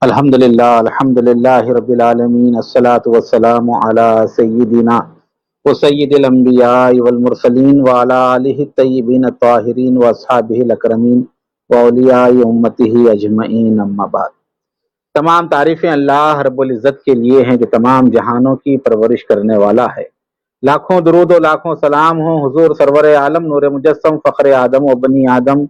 الحمدللہ رب العالمین، الصلاۃ والسلام علی سیدنا و سید الانبیاء والمرسلین وعلی آلہ الطیبین الطاہرین واصحابہ الاکرمین واولیاء امتہ اجمعین، اما بعد۔ تمام تعریفیں اللہ رب العزت کے لیے ہیں جو تمام جہانوں کی پرورش کرنے والا ہے۔ لاکھوں درود و لاکھوں سلام ہوں حضور سرور عالم نور مجسم فخر آدم و بنی آدم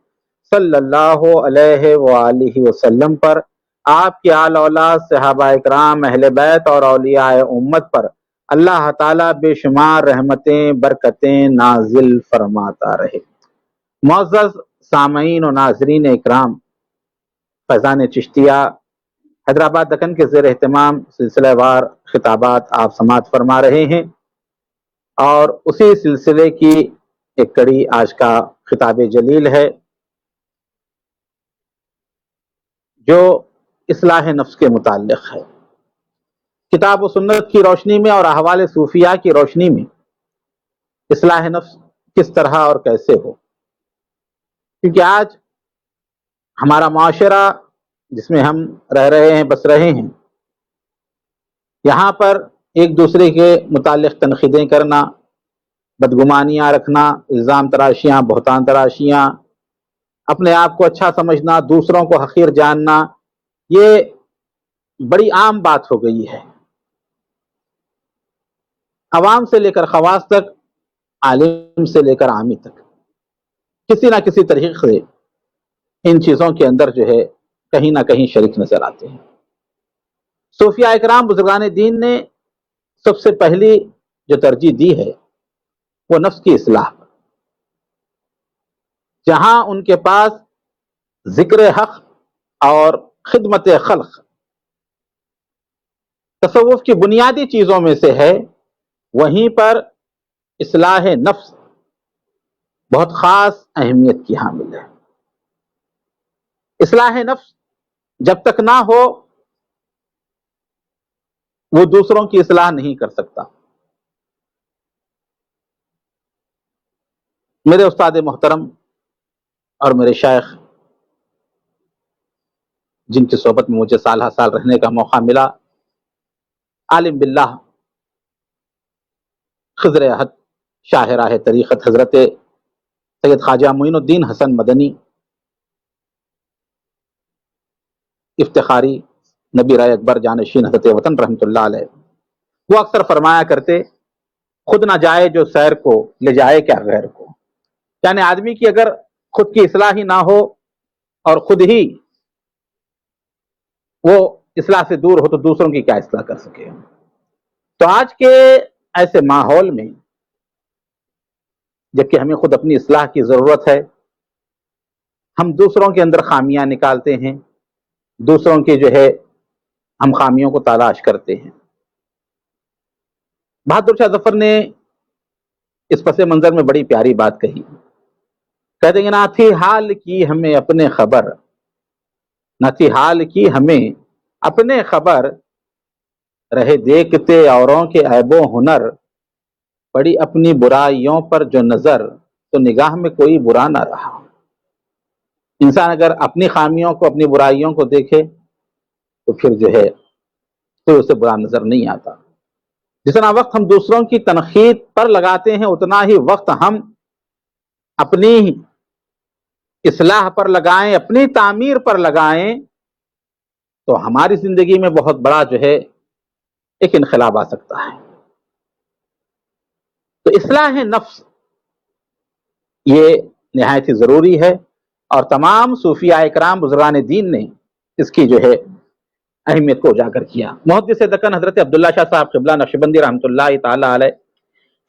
صلی اللہ علیہ وآلہ وسلم پر، آپ کی آل اولاد، صحابہ اکرام، اہل بیت اور اولیاء امت پر اللہ تعالیٰ بے شمار رحمتیں برکتیں نازل فرماتا رہے۔ معزز سامعین و ناظرین اکرام، فیضان چشتیہ حیدرآباد دکن کے زیر اہتمام سلسلہ وار خطابات آپ سماعت فرما رہے ہیں، اور اسی سلسلے کی ایک کڑی آج کا خطاب جلیل ہے جو اصلاح نفس کے متعلق ہے۔ کتاب و سنت کی روشنی میں اور احوال صوفیہ کی روشنی میں اصلاح نفس کس طرح اور کیسے ہو، کیونکہ آج ہمارا معاشرہ جس میں ہم رہ رہے ہیں، بس رہے ہیں، یہاں پر ایک دوسرے کے متعلق تنقیدیں کرنا، بدگمانیاں رکھنا، الزام تراشیاں، بہتان تراشیاں، اپنے آپ کو اچھا سمجھنا، دوسروں کو حقیر جاننا، یہ بڑی عام بات ہو گئی ہے۔ عوام سے لے کر خواص تک، عالم سے لے کر عامی تک، کسی نہ کسی طریقے سے ان چیزوں کے اندر جو ہے کہیں نہ کہیں شریک نظر آتے ہیں۔ صوفیہ اکرام بزرگان دین نے سب سے پہلی جو ترجیح دی ہے وہ نفس کی اصلاح پر، جہاں ان کے پاس ذکر حق اور خدمت خلق تصوف کی بنیادی چیزوں میں سے ہے، وہیں پر اصلاح نفس بہت خاص اہمیت کی حامل ہے۔ اصلاح نفس جب تک نہ ہو وہ دوسروں کی اصلاح نہیں کر سکتا۔ میرے استاد محترم اور میرے شیخ، جن کی صحبت میں مجھے سالہ سال رہنے کا موقع ملا، عالم باللہ خضر احد شاہ راہ طریقت حضرت سید خواجہ معین الدین حسن مدنی افتخاری نبی رائے اکبر جانشین حضرت وطن رحمۃ اللہ علیہ، وہ اکثر فرمایا کرتے، خود نہ جائے جو سیر کو لے جائے کیا غیر کو۔ یعنی آدمی کی اگر خود کی اصلاح ہی نہ ہو اور خود ہی وہ اصلاح سے دور ہو تو دوسروں کی کیا اصلاح کر سکے۔ تو آج کے ایسے ماحول میں جبکہ ہمیں خود اپنی اصلاح کی ضرورت ہے، ہم دوسروں کے اندر خامیاں نکالتے ہیں، دوسروں کے جو ہے ہم خامیوں کو تلاش کرتے ہیں۔ بہادر شاہ ظفر نے اس پس منظر میں بڑی پیاری بات کہی، کہتے ہیں نہ تھی حال کی ہمیں اپنے خبر، نہ تھی حال کی ہمیں اپنے خبر، رہے دیکھتے اوروں کے عیب و ہنر، پڑی اپنی برائیوں پر جو نظر تو نگاہ میں کوئی برا نہ رہا۔ انسان اگر اپنی خامیوں کو، اپنی برائیوں کو دیکھے تو پھر جو ہے کوئی اسے برا نظر نہیں آتا۔ جتنا وقت ہم دوسروں کی تنقید پر لگاتے ہیں اتنا ہی وقت ہم اپنی اصلاح پر لگائیں، اپنی تعمیر پر لگائیں، تو ہماری زندگی میں بہت بڑا جو ہے ایک انقلاب آ سکتا ہے۔ تو اصلاح نفس یہ نہایت ہی ضروری ہے، اور تمام صوفیاء اکرام بزرگان دین نے اس کی جو ہے اہمیت کو اجاگر کیا۔ محدث دکن حضرت عبداللہ شاہ صاحب قبلہ نقشبندی رحمۃ اللہ تعالی علیہ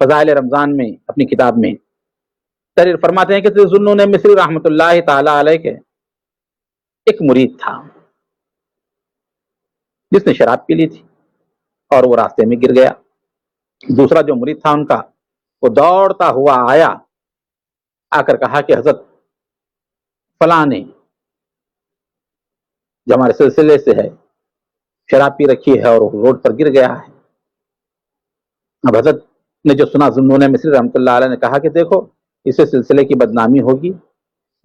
فضائل رمضان میں اپنی کتاب میں تحریر فرماتے ہیں کہ ذوالنون مصری رحمۃ اللہ تعالی علیہ کے ایک مرید تھا جس نے شراب پی لی تھی اور وہ راستے میں گر گیا۔ دوسرا جو مرید تھا ان کا، وہ دوڑتا ہوا آیا، آ کر کہا کہ حضرت فلاں نے جو ہمارے سلسلے سے ہے شراب پی رکھی ہے اور روڈ پر گر گیا ہے۔ اب حضرت نے جو سنا، ذوالنون مصری رحمۃ اللہ علیہ نے کہا کہ دیکھو اسے سلسلے کی بدنامی ہوگی،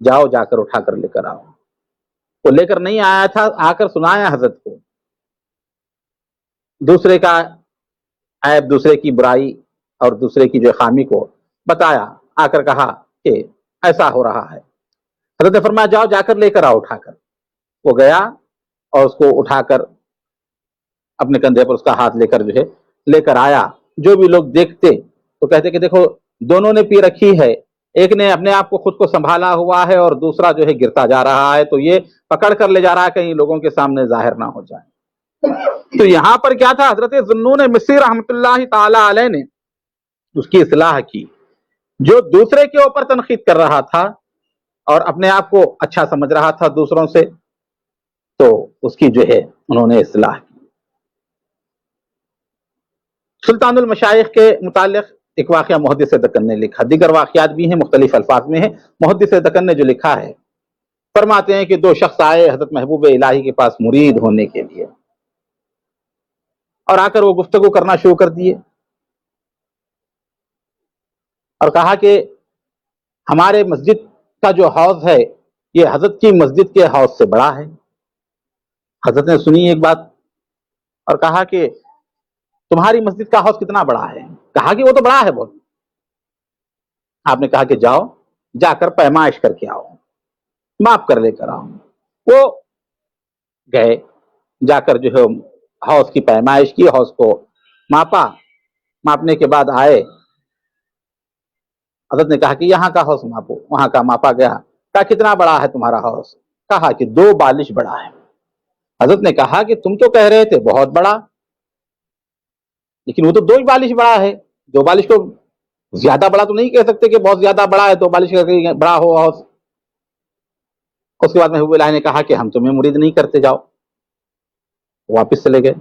جاؤ جا کر اٹھا کر لے کر آؤ۔ وہ لے کر نہیں آیا تھا، آ کر سنایا حضرت کو، دوسرے کا عیب، دوسرے کی برائی اور دوسرے کی جو خامی کو بتایا، آ کر کہا کہ ایسا ہو رہا ہے۔ حضرت نے فرمایا جاؤ جا کر لے کر آؤ اٹھا کر۔ وہ گیا اور اس کو اٹھا کر اپنے کندھے پر اس کا ہاتھ لے کر جو ہے لے کر آیا۔ جو بھی لوگ دیکھتے تو کہتے کہ دیکھو دونوں نے پی رکھی ہے، ایک نے اپنے آپ کو خود کو سنبھالا ہوا ہے اور دوسرا جو ہے گرتا جا رہا ہے، تو یہ پکڑ کر لے جا رہا ہے کہیں لوگوں کے سامنے ظاہر نہ ہو جائے۔ تو یہاں پر کیا تھا، حضرت ذوالنون مصری رحمۃ اللہ تعالی علیہ نے اس کی اصلاح کی۔ جو دوسرے کے اوپر تنقید کر رہا تھا اور اپنے آپ کو اچھا سمجھ رہا تھا دوسروں سے، تو اس کی جو ہے انہوں نے اصلاح کی۔ سلطان المشائخ کے متعلق ایک واقعہ محدث دکن نے لکھا، دیگر واقعات بھی ہیں مختلف الفاظ میں ہیں۔ محدث دکن نے جو لکھا ہے، فرماتے ہیں کہ دو شخص آئے حضرت محبوب الہی کے پاس مرید ہونے کے لیے، اور آ کر وہ گفتگو کرنا شروع کر دیے اور کہا کہ ہمارے مسجد کا جو حوض ہے یہ حضرت کی مسجد کے حوض سے بڑا ہے۔ حضرت نے سنی ایک بات اور کہا کہ تمہاری مسجد کا حوض کتنا بڑا ہے؟ کہا کہ وہ تو بڑا ہے بہت۔ آپ نے کہا کہ جاؤ جا کر پیمائش کر کے آؤ، ماپ کر لے کر آؤ۔ وہ گئے، جا کر جو ہے حوض کی پیمائش کی، حوض کو ماپا، ماپنے کے بعد آئے۔ حضرت نے کہا کہ یہاں کا حوض ماپو، وہاں کا ماپا گیا، کہا کتنا بڑا ہے تمہارا حوض؟ کہا کہ 2 بالش بڑا ہے۔ حضرت نے کہا کہ تم تو کہہ رہے تھے بہت بڑا، لیکن وہ تو 2 ہی بالش بڑا ہے، 2 بالش کو زیادہ بڑا تو نہیں کہہ سکتے کہ بہت زیادہ بڑا ہے، 2 بالش کا بڑا ہو حوض۔ اس کے بعد محبوب الہی نے کہا کہ ہم تمہیں مرید نہیں کرتے، جاؤ۔ واپس چلے گئے۔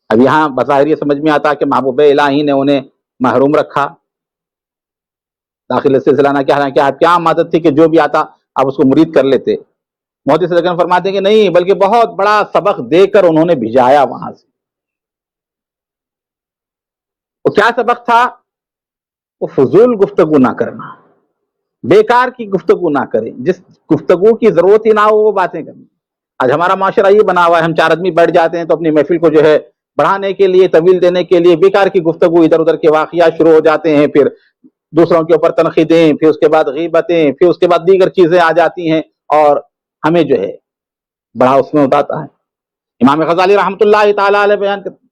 اب یہاں بظاہر یہ سمجھ میں آتا کہ محبوب الہی نے انہیں محروم رکھا، داخل سلسلہ نہ کیا، حالانکہ آپ کیا عادت تھی کہ جو بھی آتا آپ اس کو مرید کر لیتے۔ محدث دکن فرماتے ہیں کہ نہیں، بلکہ بہت بڑا سبق دے کر انہوں نے بھجایا وہاں سے۔ وہ کیا سبق تھا؟ وہ فضول گفتگو نہ کرنا، بیکار کی گفتگو نہ کریں، جس گفتگو کی ضرورت ہی نہ ہو وہ باتیں کریں۔ آج ہمارا معاشرہ یہ بنا ہوا ہے، ہم 4 آدمی بیٹھ جاتے ہیں تو اپنی محفل کو جو ہے بڑھانے کے لیے، طویل دینے کے لیے بیکار کی گفتگو، ادھر ادھر کے واقعات شروع ہو جاتے ہیں، پھر دوسروں کے اوپر تنقیدیں، پھر اس کے بعد غیبتیں، پھر اس کے بعد دیگر چیزیں آ جاتی ہیں اور ہمیں جو ہے بڑا اس میں اتارتا ہے۔ امام غزالی رحمۃ اللہ تعالی علیہ بیان کرتے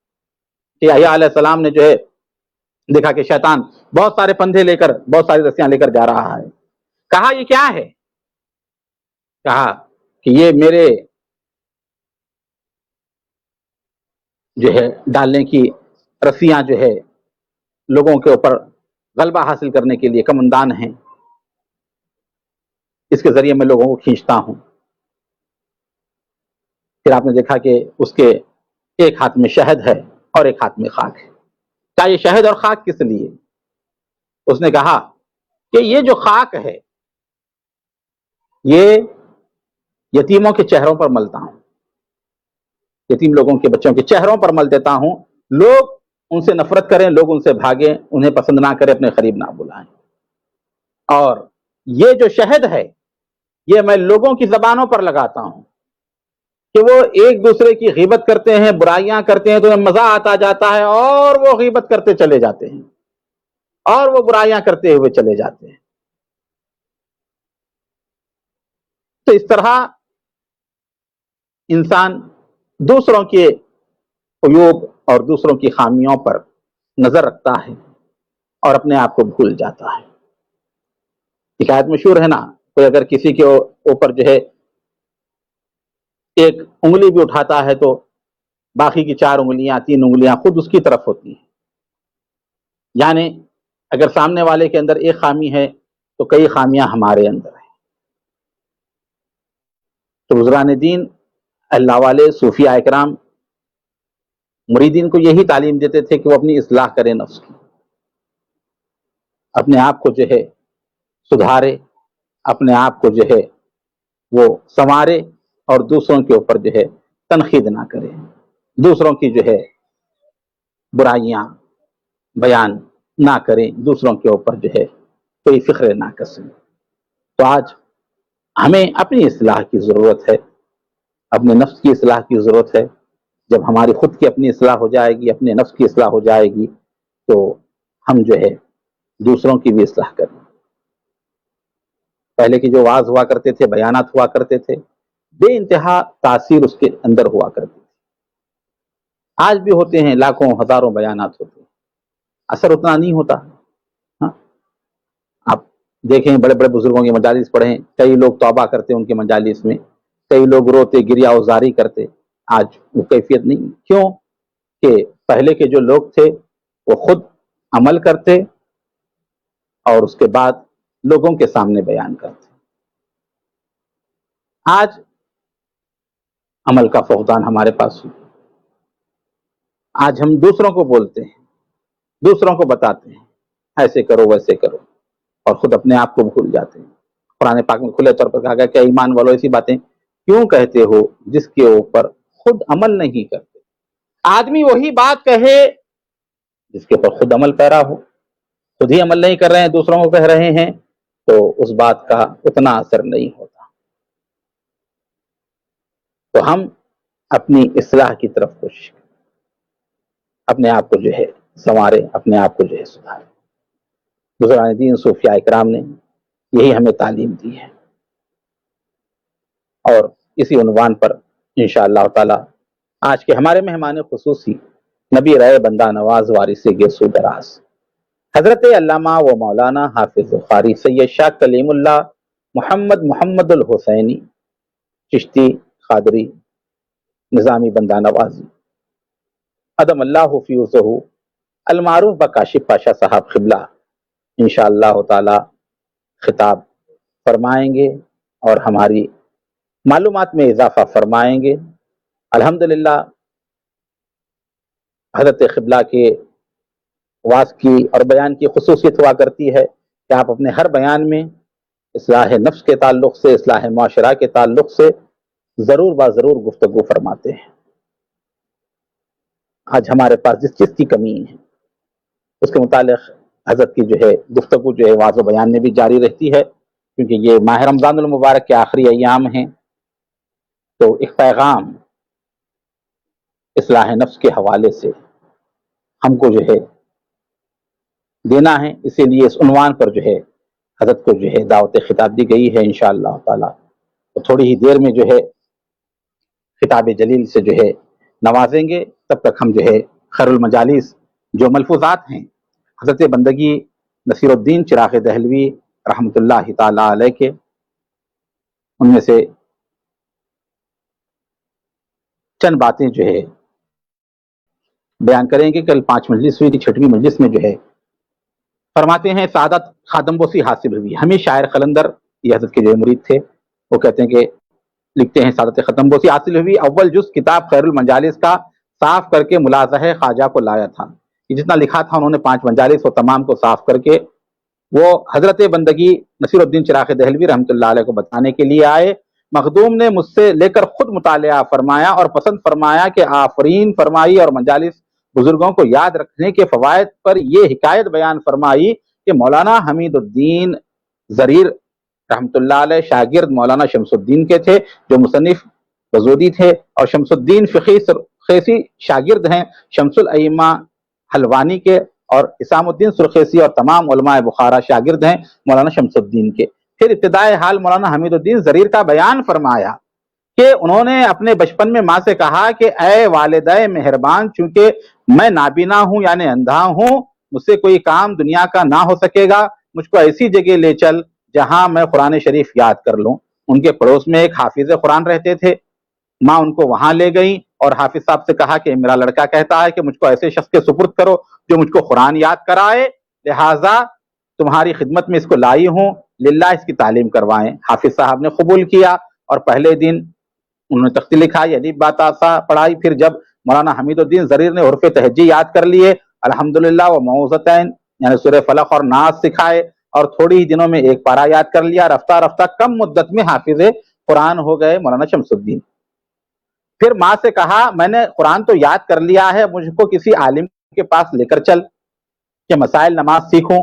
کہ یحییٰ علیہ السلام نے جو ہے دیکھا کہ شیطان بہت سارے پندھے لے کر، بہت ساری رسیاں لے کر جا رہا ہے۔ کہا یہ کیا ہے؟ کہا کہ یہ میرے جو ہے ڈالنے کی رسیاں جو ہے لوگوں کے اوپر غلبہ حاصل کرنے کے لیے کمندان ہیں، اس کے ذریعے میں لوگوں کو کھینچتا ہوں۔ پھر آپ نے دیکھا کہ اس کے ایک ہاتھ میں شہد ہے اور ایک ہاتھ میں خاک ہے۔ کیا یہ شہد اور خاک کس لیے؟ اس نے کہا کہ یہ جو خاک ہے یہ یتیموں کے چہروں پر ملتا ہوں، یتیم لوگوں کے بچوں کے چہروں پر مل دیتا ہوں، لوگ ان سے نفرت کریں، لوگ ان سے بھاگیں، انہیں پسند نہ کریں، اپنے قریب نہ بلائیں۔ اور یہ جو شہد ہے یہ میں لوگوں کی زبانوں پر لگاتا ہوں کہ وہ ایک دوسرے کی غیبت کرتے ہیں، برائیاں کرتے ہیں، تو انہیں مزہ آتا جاتا ہے اور وہ غیبت کرتے چلے جاتے ہیں اور وہ برائیاں کرتے ہوئے چلے جاتے ہیں۔ تو اس طرح انسان دوسروں کے عیوب اور دوسروں کی خامیوں پر نظر رکھتا ہے اور اپنے آپ کو بھول جاتا ہے۔ ایک آیت مشہور ہے نا، کوئی اگر کسی کے اوپر جو ہے ایک انگلی بھی اٹھاتا ہے تو باقی کی 4 انگلیاں 3 انگلیاں خود اس کی طرف ہوتی ہیں، یعنی اگر سامنے والے کے اندر ایک خامی ہے تو کئی خامیاں ہمارے اندر ہیں۔ تو بزرگان دین، اللہ والے، صوفیاء اکرام مریدین کو یہی تعلیم دیتے تھے کہ وہ اپنی اصلاح کریں، نفس کی، اپنے آپ کو جو ہے سدھارے، اپنے آپ کو جو ہے وہ سنوارے اور دوسروں کے اوپر جو ہے تنقید نہ کرے، دوسروں کی جو ہے برائیاں بیان نہ کریں، دوسروں کے اوپر جو ہے کوئی فخر نہ کسیں۔ تو آج ہمیں اپنی اصلاح کی ضرورت ہے، اپنے نفس کی اصلاح کی ضرورت ہے. جب ہماری خود کی اپنی اصلاح ہو جائے گی، اپنے نفس کی اصلاح ہو جائے گی، تو ہم جو ہے دوسروں کی بھی اصلاح کریں. پہلے کے جو وعظ ہوا کرتے تھے، بیانات ہوا کرتے تھے، بے انتہا تاثیر اس کے اندر ہوا کرتی تھی. آج بھی ہوتے ہیں، لاکھوں ہزاروں بیانات ہوتے ہیں، اثر اتنا نہیں ہوتا. ہاں، آپ دیکھیں بڑے بڑے بزرگوں کے مجالس پڑھیں، کئی لوگ توبہ کرتے ان کے مجالس میں، کئی لوگ روتے گریا وزاری کرتے. آج وہ کیفیت نہیں. کیوں کہ پہلے کے جو لوگ تھے وہ خود عمل کرتے اور اس کے بعد لوگوں کے سامنے بیان کرتے. آج عمل کا فقدان ہمارے پاس ہو. آج ہم دوسروں کو بولتے ہیں، دوسروں کو بتاتے ہیں ایسے کرو ویسے کرو، اور خود اپنے آپ کو بھول جاتے ہیں. قرآن پاک میں کھلے طور پر کہا گیا کہ ایمان والو ایسی باتیں کیوں کہتے ہو جس کے اوپر خود عمل نہیں کرتے. آدمی وہی بات کہے جس کے اوپر خود عمل پیرا ہو. خود ہی عمل نہیں کر رہے ہیں، دوسروں کو کہہ رہے ہیں، تو اس بات کا اتنا اثر نہیں ہوتا. تو ہم اپنی اصلاح کی طرف کوشش کریں، اپنے آپ کو جو ہے سنوارے، اپنے آپ کو جو ہے سدھارے. بزرگان دین صوفیاء کرام نے یہی ہمیں تعلیم دی ہے. اور اسی عنوان پر انشاءاللہ تعالی آج کے ہمارے مہمان خصوصی نبی رائے بندہ نواز وارث گیسو دراز حضرت علامہ و مولانا حافظ قاری سید شاہ کلیم اللہ محمد الحسینی چشتی قادری نظامی بندہ نوازی ادم اللہ فیوزہ المعروف بکاشف پاشا صاحب قبلہ انشاءاللہ تعالی خطاب فرمائیں گے اور ہماری معلومات میں اضافہ فرمائیں گے. الحمدللہ حضرت قبلہ کے واس کی اور بیان کی خصوصیت ہوا کرتی ہے کہ آپ اپنے ہر بیان میں اصلاح نفس کے تعلق سے، اصلاح معاشرہ کے تعلق سے ضرور ضرور گفتگو فرماتے ہیں. آج ہمارے پاس جس چیز کی کمی ہے اس کے متعلق حضرت کی جو ہے گفتگو جو ہے واضح بیان میں بھی جاری رہتی ہے، کیونکہ یہ ماہ رمضان المبارک کے آخری ایام ہیں. تو ایک پیغام اصلاح نفس کے حوالے سے ہم کو جو ہے دینا ہے، اسی لیے اس عنوان پر جو ہے حضرت کو جو ہے دعوت خطاب دی گئی ہے. انشاءاللہ تعالی تو تھوڑی ہی دیر میں جو ہے خطاب جلیل سے جو ہے نوازیں گے. تب تک ہم جو ہے خیر المجالس جو ملفوظات ہیں حضرت بندگی نصیر الدین چراغ دہلوی رحمۃ اللہ تعالی علیہ کے، ان میں سے چند باتیں جو ہے بیان کریں گے. کل 5 مجلس ہوئی تھی، 6ویں مجلس میں جو ہے فرماتے ہیں سعادت خادم بوسی حاصل ہوئی. ہمیں شاعر قلندر یہ حضرت کے جو مرید تھے وہ کہتے ہیں کہ لکھتے ہیں سعادت ختم بوسی حاصل ہوئی. اول جز کتاب خیر المجالس کا صاف کر کے ملاحظہ خواجہ کو لایا تھا. یہ جتنا لکھا تھا انہوں نے 5 مجالس اور تمام کو صاف کر کے وہ حضرت بندگی نصیر الدین چراغ دہلوی رحمۃ اللہ علیہ کو بتانے کے لیے آئے. مخدوم نے مجھ سے لے کر خود مطالعہ فرمایا اور پسند فرمایا کہ آفرین فرمائی اور مجالس بزرگوں کو یاد رکھنے کے فوائد پر یہ حکایت بیان فرمائی کہ مولانا حمید الدین زریر رحمۃ اللہ علیہ شاگرد مولانا شمس الدین کے تھے جو مصنف وزودی تھے، اور شمس الدین خیسی شاگرد ہیں شمس الائمہ حلوانی کے، اور اسام الدین سرخیسی اور تمام علماء بخارا شاگرد ہیں مولانا شمس الدین کے. پھر ابتدائے حال مولانا حمید الدین زریر کا بیان فرمایا کہ انہوں نے اپنے بچپن میں ماں سے کہا کہ اے والدہ مہربان، چونکہ میں نابینا ہوں یعنی اندھا ہوں، مجھ سے کوئی کام دنیا کا نہ ہو سکے گا، مجھ کو ایسی جگہ لے چل جہاں میں قرآن شریف یاد کر لوں. ان کے پڑوس میں ایک حافظ قرآن رہتے تھے. ماں ان کو وہاں لے گئیں اور حافظ صاحب سے کہا کہ میرا لڑکا کہتا ہے کہ مجھ کو ایسے شخص کے سپرد کرو جو مجھ کو قرآن یاد کرائے، لہٰذا تمہاری خدمت میں اس کو لائی ہوں، للہ اس کی تعلیم کروائیں. حافظ صاحب نے قبول کیا اور پہلے دن انہوں نے تختی لکھا، یعنی بات آسا پڑھائی. پھر جب مولانا حمید الدین زریر نے حروف تہجی یاد کر لیے، الحمدللہ و معوذتین یعنی سورہ فلق اور ناس سکھائے اور تھوڑی ہی دنوں میں ایک پارہ یاد کر لیا، رفتہ رفتہ کم مدت میں حافظ قرآن ہو گئے مولانا شمس الدین. پھر ماں سے کہا میں نے قرآن تو یاد کر لیا ہے، مجھ کو کسی عالم کے پاس لے کر چل کہ مسائل نماز سیکھوں.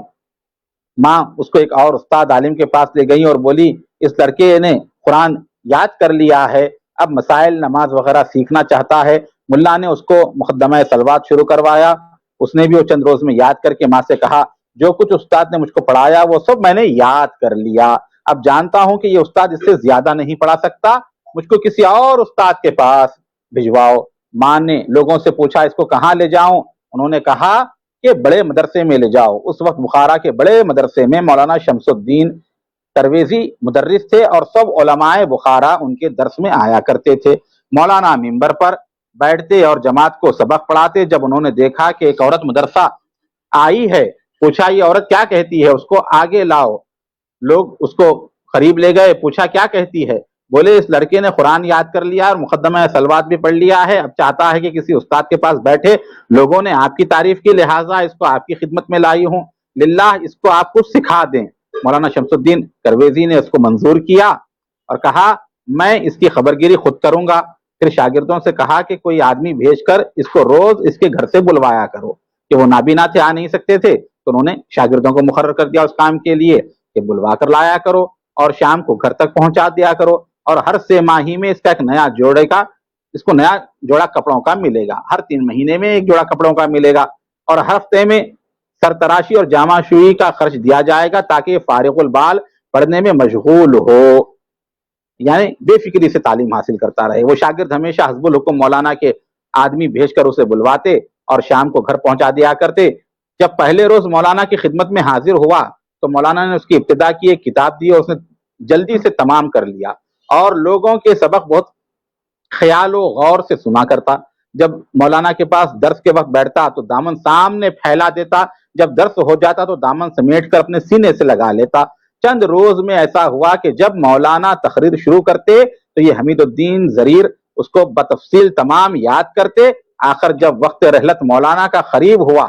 ماں اس کو ایک اور استاد عالم کے پاس لے گئی اور بولی اس لڑکے نے قرآن یاد کر لیا ہے، اب مسائل نماز وغیرہ سیکھنا چاہتا ہے۔ ملا نے اس کو مقدمہ سلوات شروع کروایا، اس نے بھی وہ چند روز میں یاد کر کے ماں سے کہا جو کچھ استاد نے مجھ کو پڑھایا وہ سب میں نے یاد کر لیا، اب جانتا ہوں کہ یہ استاد اس سے زیادہ نہیں پڑھا سکتا، مجھ کو کسی اور استاد کے پاس بھجواؤ۔ ماں نے لوگوں سے پوچھا اس کو کہاں لے جاؤں؟ انہوں نے کہا کہ بڑے مدرسے میں لے جاؤ۔ اس وقت بخارا کے بڑے مدرسے میں مولانا شمس الدین ترویزی مدرس تھے اور سب علماء بخارا ان کے درس میں آیا کرتے تھے۔ مولانا ممبر پر بیٹھتے اور جماعت کو سبق پڑھاتے۔ جب انہوں نے دیکھا کہ ایک عورت مدرسہ آئی ہے، پوچھا یہ عورت کیا کہتی ہے، اس کو آگے لاؤ۔ لوگ اس کو قریب لے گئے، پوچھا کیا کہتی ہے؟ بولے اس لڑکے نے قرآن یاد کر لیا اور مقدمہ سلوات بھی پڑھ لیا ہے، اب چاہتا ہے کہ کسی استاد کے پاس بیٹھے، لوگوں نے آپ کی تعریف کی لہٰذا اس کو آپ کی خدمت میں لائی ہوں، للہ اس کو آپ کچھ سکھا دیں۔ مولانا شمس الدین ترویزی نے اس کو منظور کیا اور کہا میں اس کی خبرگیری خود کروں گا۔ پھر شاگردوں سے کہا کہ کوئی آدمی بھیج کر اس کو روز اس کے گھر سے بلوایا کرو، کہ وہ نابینا تھے آ نہیں سکتے تھے، تو انہوں نے شاگردوں کو مقرر کر دیا اس کام کے لیے کہ بلوا کر لایا کرو اور شام کو گھر تک پہنچا دیا کرو، اور ہر 6 ماہی میں اس کا ایک نیا جوڑے کا اس کو نیا جوڑا کپڑوں کا ملے گا، ہر 3 مہینے میں ایک جوڑا کپڑوں کا ملے گا، اور ہر ہفتے میں سر تراشی اور جامع شوئی کا خرچ دیا جائے گا تاکہ فارغ البال پڑھنے میں مشغول ہو، یعنی بے فکری سے تعلیم حاصل کرتا رہے۔ وہ شاگرد ہمیشہ حسب الحکم مولانا کے آدمی بھیج کر اسے بلواتے اور شام کو گھر پہنچا دیا کرتے۔ جب پہلے روز مولانا کی خدمت میں حاضر ہوا تو مولانا نے اس کی ابتدا کی، ایک کتاب دی اور اس نے جلدی سے تمام کر لیا اور لوگوں کے سبق بہت خیال و غور سے سنا کرتا۔ جب مولانا کے پاس درس کے وقت بیٹھتا تو دامن سامنے پھیلا دیتا، جب درس ہو جاتا تو دامن سمیٹ کر اپنے سینے سے لگا لیتا۔ چند روز میں ایسا ہوا کہ جب مولانا تقریر شروع کرتے تو یہ حمید الدین ضریر اس کو بتفصیل تمام یاد کرتے۔ آخر جب وقت رحلت مولانا کا قریب ہوا،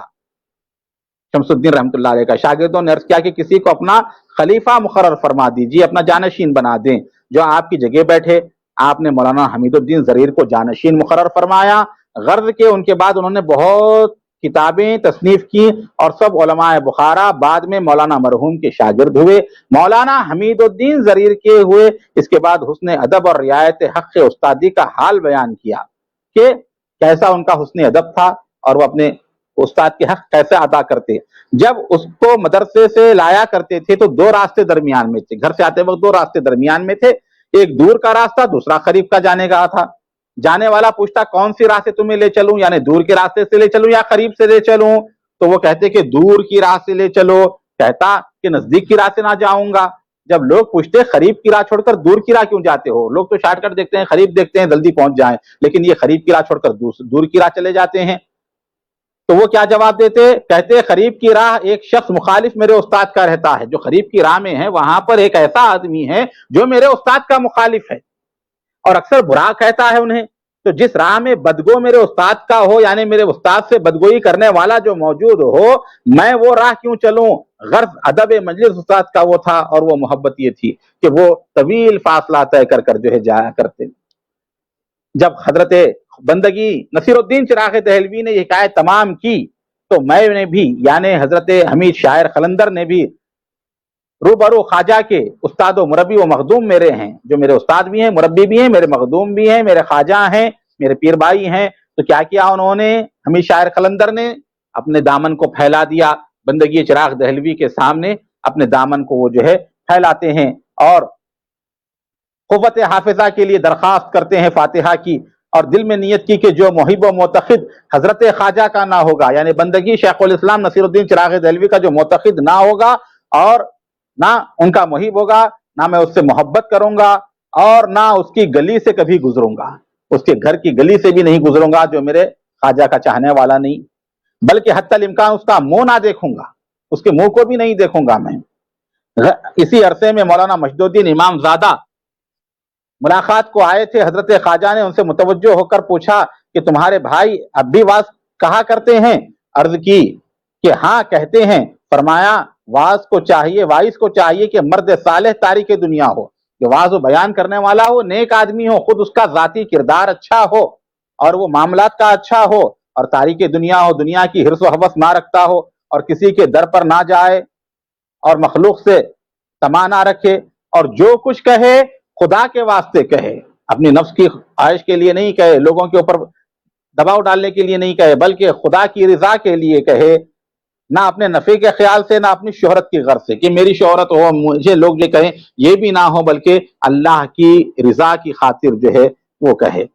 شمس الدین رحمۃ اللہ علیہ کا، شاگردوں نے عرض کیا کہ کسی کو اپنا خلیفہ مقرر فرما دیجیے، اپنا جانشین بنا دیں جو آپ کی جگہ بیٹھے۔ آپ نے مولانا حمید الدین ضریر کو جانشین مقرر فرمایا۔ غرض کے ان کے بعد انہوں نے بہت کتابیں تصنیف کی اور سب علماء بخارا بعد میں مولانا مرحوم کے شاگرد ہوئے۔ مولانا حمید الدین ضریر کے ہوئے اس کے بعد حسن ادب اور رعایت حق استادی کا حال بیان کیا کہ کیسا ان کا حسن ادب تھا اور وہ اپنے استاد کے حق کیسے ادا کرتے۔ جب اس کو مدرسے سے لایا کرتے تھے تو 2 راستے درمیان میں تھے، گھر سے آتے وقت 2 راستے درمیان میں تھے، ایک دور کا راستہ، دوسرا قریب کا جانے کا تھا۔ جانے والا پوچھتا کون سی راہ سے تمہیں لے چلوں، یعنی دور کے راستے سے لے چلوں یا قریب سے لے چلوں؟ تو وہ کہتے کہ دور کی راہ سے لے چلو، کہتا کہ نزدیک کی راہ سے نہ جاؤں گا۔ جب لوگ پوچھتے قریب کی راہ چھوڑ کر دور کی راہ کیوں جاتے ہو، لوگ تو شارٹ کٹ دیکھتے ہیں، قریب دیکھتے ہیں جلدی پہنچ جائیں، لیکن یہ قریب کی راہ چھوڑ کر دور کی راہ چلے جاتے ہیں۔ تو وہ کیا جواب دیتے؟ کہتے قریب کی راہ ایک شخص مخالف میرے استاد کا رہتا ہے، جو قریب کی راہ میں ہے وہاں پر ایک ایسا آدمی ہے جو میرے استاد کا مخالف ہے اور اکثر برا کہتا ہے انہیں، تو جس راہ میں بدگو میرے استاد کا ہو، یعنی میرے استاد سے بدگوئی کرنے والا جو موجود ہو، میں وہ راہ کیوں چلوں؟ غرض ادب مجلس استاد کا وہ تھا اور وہ محبت یہ تھی کہ وہ طویل فاصلہ طے کر کر جو ہے جایا کرتے۔ جب حضرت بندگی نصیر الدین چراغ دہلوی نے یہ حکایت تمام کی تو میں نے بھی، یعنی حضرت حمید شاعر قلندر نے بھی روبرو خواجہ کے استاد و مربی و مخدوم میرے ہیں، جو میرے استاد بھی ہیں، مربی بھی ہیں، میرے مخدوم بھی ہیں، میرے خواجہ ہیں، میرے پیر بھائی ہیں، تو کیا کیا انہوں نے؟ حمید شاعر قلندر نے اپنے دامن کو پھیلا دیا، بندگی چراغ دہلوی کے سامنے اپنے دامن کو وہ جو ہے پھیلاتے ہیں اور قوت حافظہ کے لیے درخواست کرتے ہیں فاتحہ کی، اور دل میں نیت کی کہ جو محب و معتقد حضرت خواجہ کا نہ ہوگا، یعنی بندگی شیخ الاسلام نصیر الدین چراغ دہلوی کا جو معتقد نہ ہوگا اور نہ ان کا محب ہوگا، نہ میں اس سے محبت کروں گا اور نہ اس کی گلی سے کبھی گزروں گا، اس کے گھر کی گلی سے بھی نہیں گزروں گا جو میرے خواجہ کا چاہنے والا نہیں، بلکہ حتی الامکان اس کا منہ نہ دیکھوں گا، اس کے منہ کو بھی نہیں دیکھوں گا میں۔ اسی عرصے میں مولانا مجد الدین امام زادہ ملاقات کو آئے تھے، حضرت خواجہ نے ان سے متوجہ ہو کر پوچھا کہ تمہارے بھائی اب بھی واز کہا کرتے ہیں؟ عرض کی کہ ہاں کہتے ہیں۔ فرمایا واز کو چاہیے کہ مرد صالح تاریخ دنیا ہو، کہ واز و بیان کرنے والا ہو، نیک آدمی ہو، خود اس کا ذاتی کردار اچھا ہو اور وہ معاملات کا اچھا ہو، اور تاریخ دنیا ہو، دنیا کی حرص و حوث نہ رکھتا ہو اور کسی کے در پر نہ جائے اور مخلوق سے طمع نہ رکھے، اور جو کچھ کہے خدا کے واسطے کہے، اپنی نفس کی خواہش کے لیے نہیں کہے، لوگوں کے اوپر دباؤ ڈالنے کے لیے نہیں کہے، بلکہ خدا کی رضا کے لیے کہے، نہ اپنے نفع کے خیال سے، نہ اپنی شہرت کی غرض سے کہ میری شہرت ہو، مجھے لوگ یہ کہیں، یہ بھی نہ ہو، بلکہ اللہ کی رضا کی خاطر جو ہے وہ کہے۔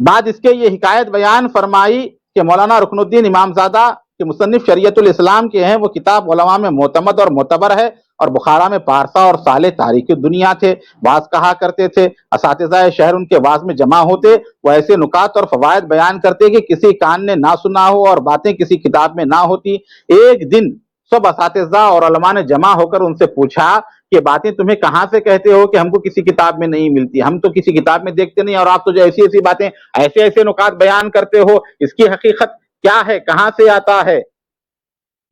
بعد اس کے یہ حکایت بیان فرمائی کہ مولانا رکن الدین امامزادہ کے مصنف شریعت الاسلام کے ہیں، وہ کتاب علماء میں معتمد اور معتبر ہے، اور بخارا میں پارسا اور صالح تاریخ دنیا تھے، واز کہا کرتے تھے، اساتذہ شہر ان کے واز میں جمع ہوتے، وہ ایسے نکات اور فوائد بیان کرتے کہ کسی کان نے نہ سنا ہو اور باتیں کسی کتاب میں نہ ہوتی۔ ایک دن سب اساتذہ اور علماء نے جمع ہو کر ان سے پوچھا کہ باتیں تمہیں کہاں سے کہتے ہو کہ ہم کو کسی کتاب میں نہیں ملتی، ہم تو کسی کتاب میں دیکھتے نہیں، اور آپ تو جو ایسی ایسی باتیں، ایسے ایسے نکات بیان کرتے ہو، اس کی حقیقت کیا ہے، کہاں سے آتا ہے؟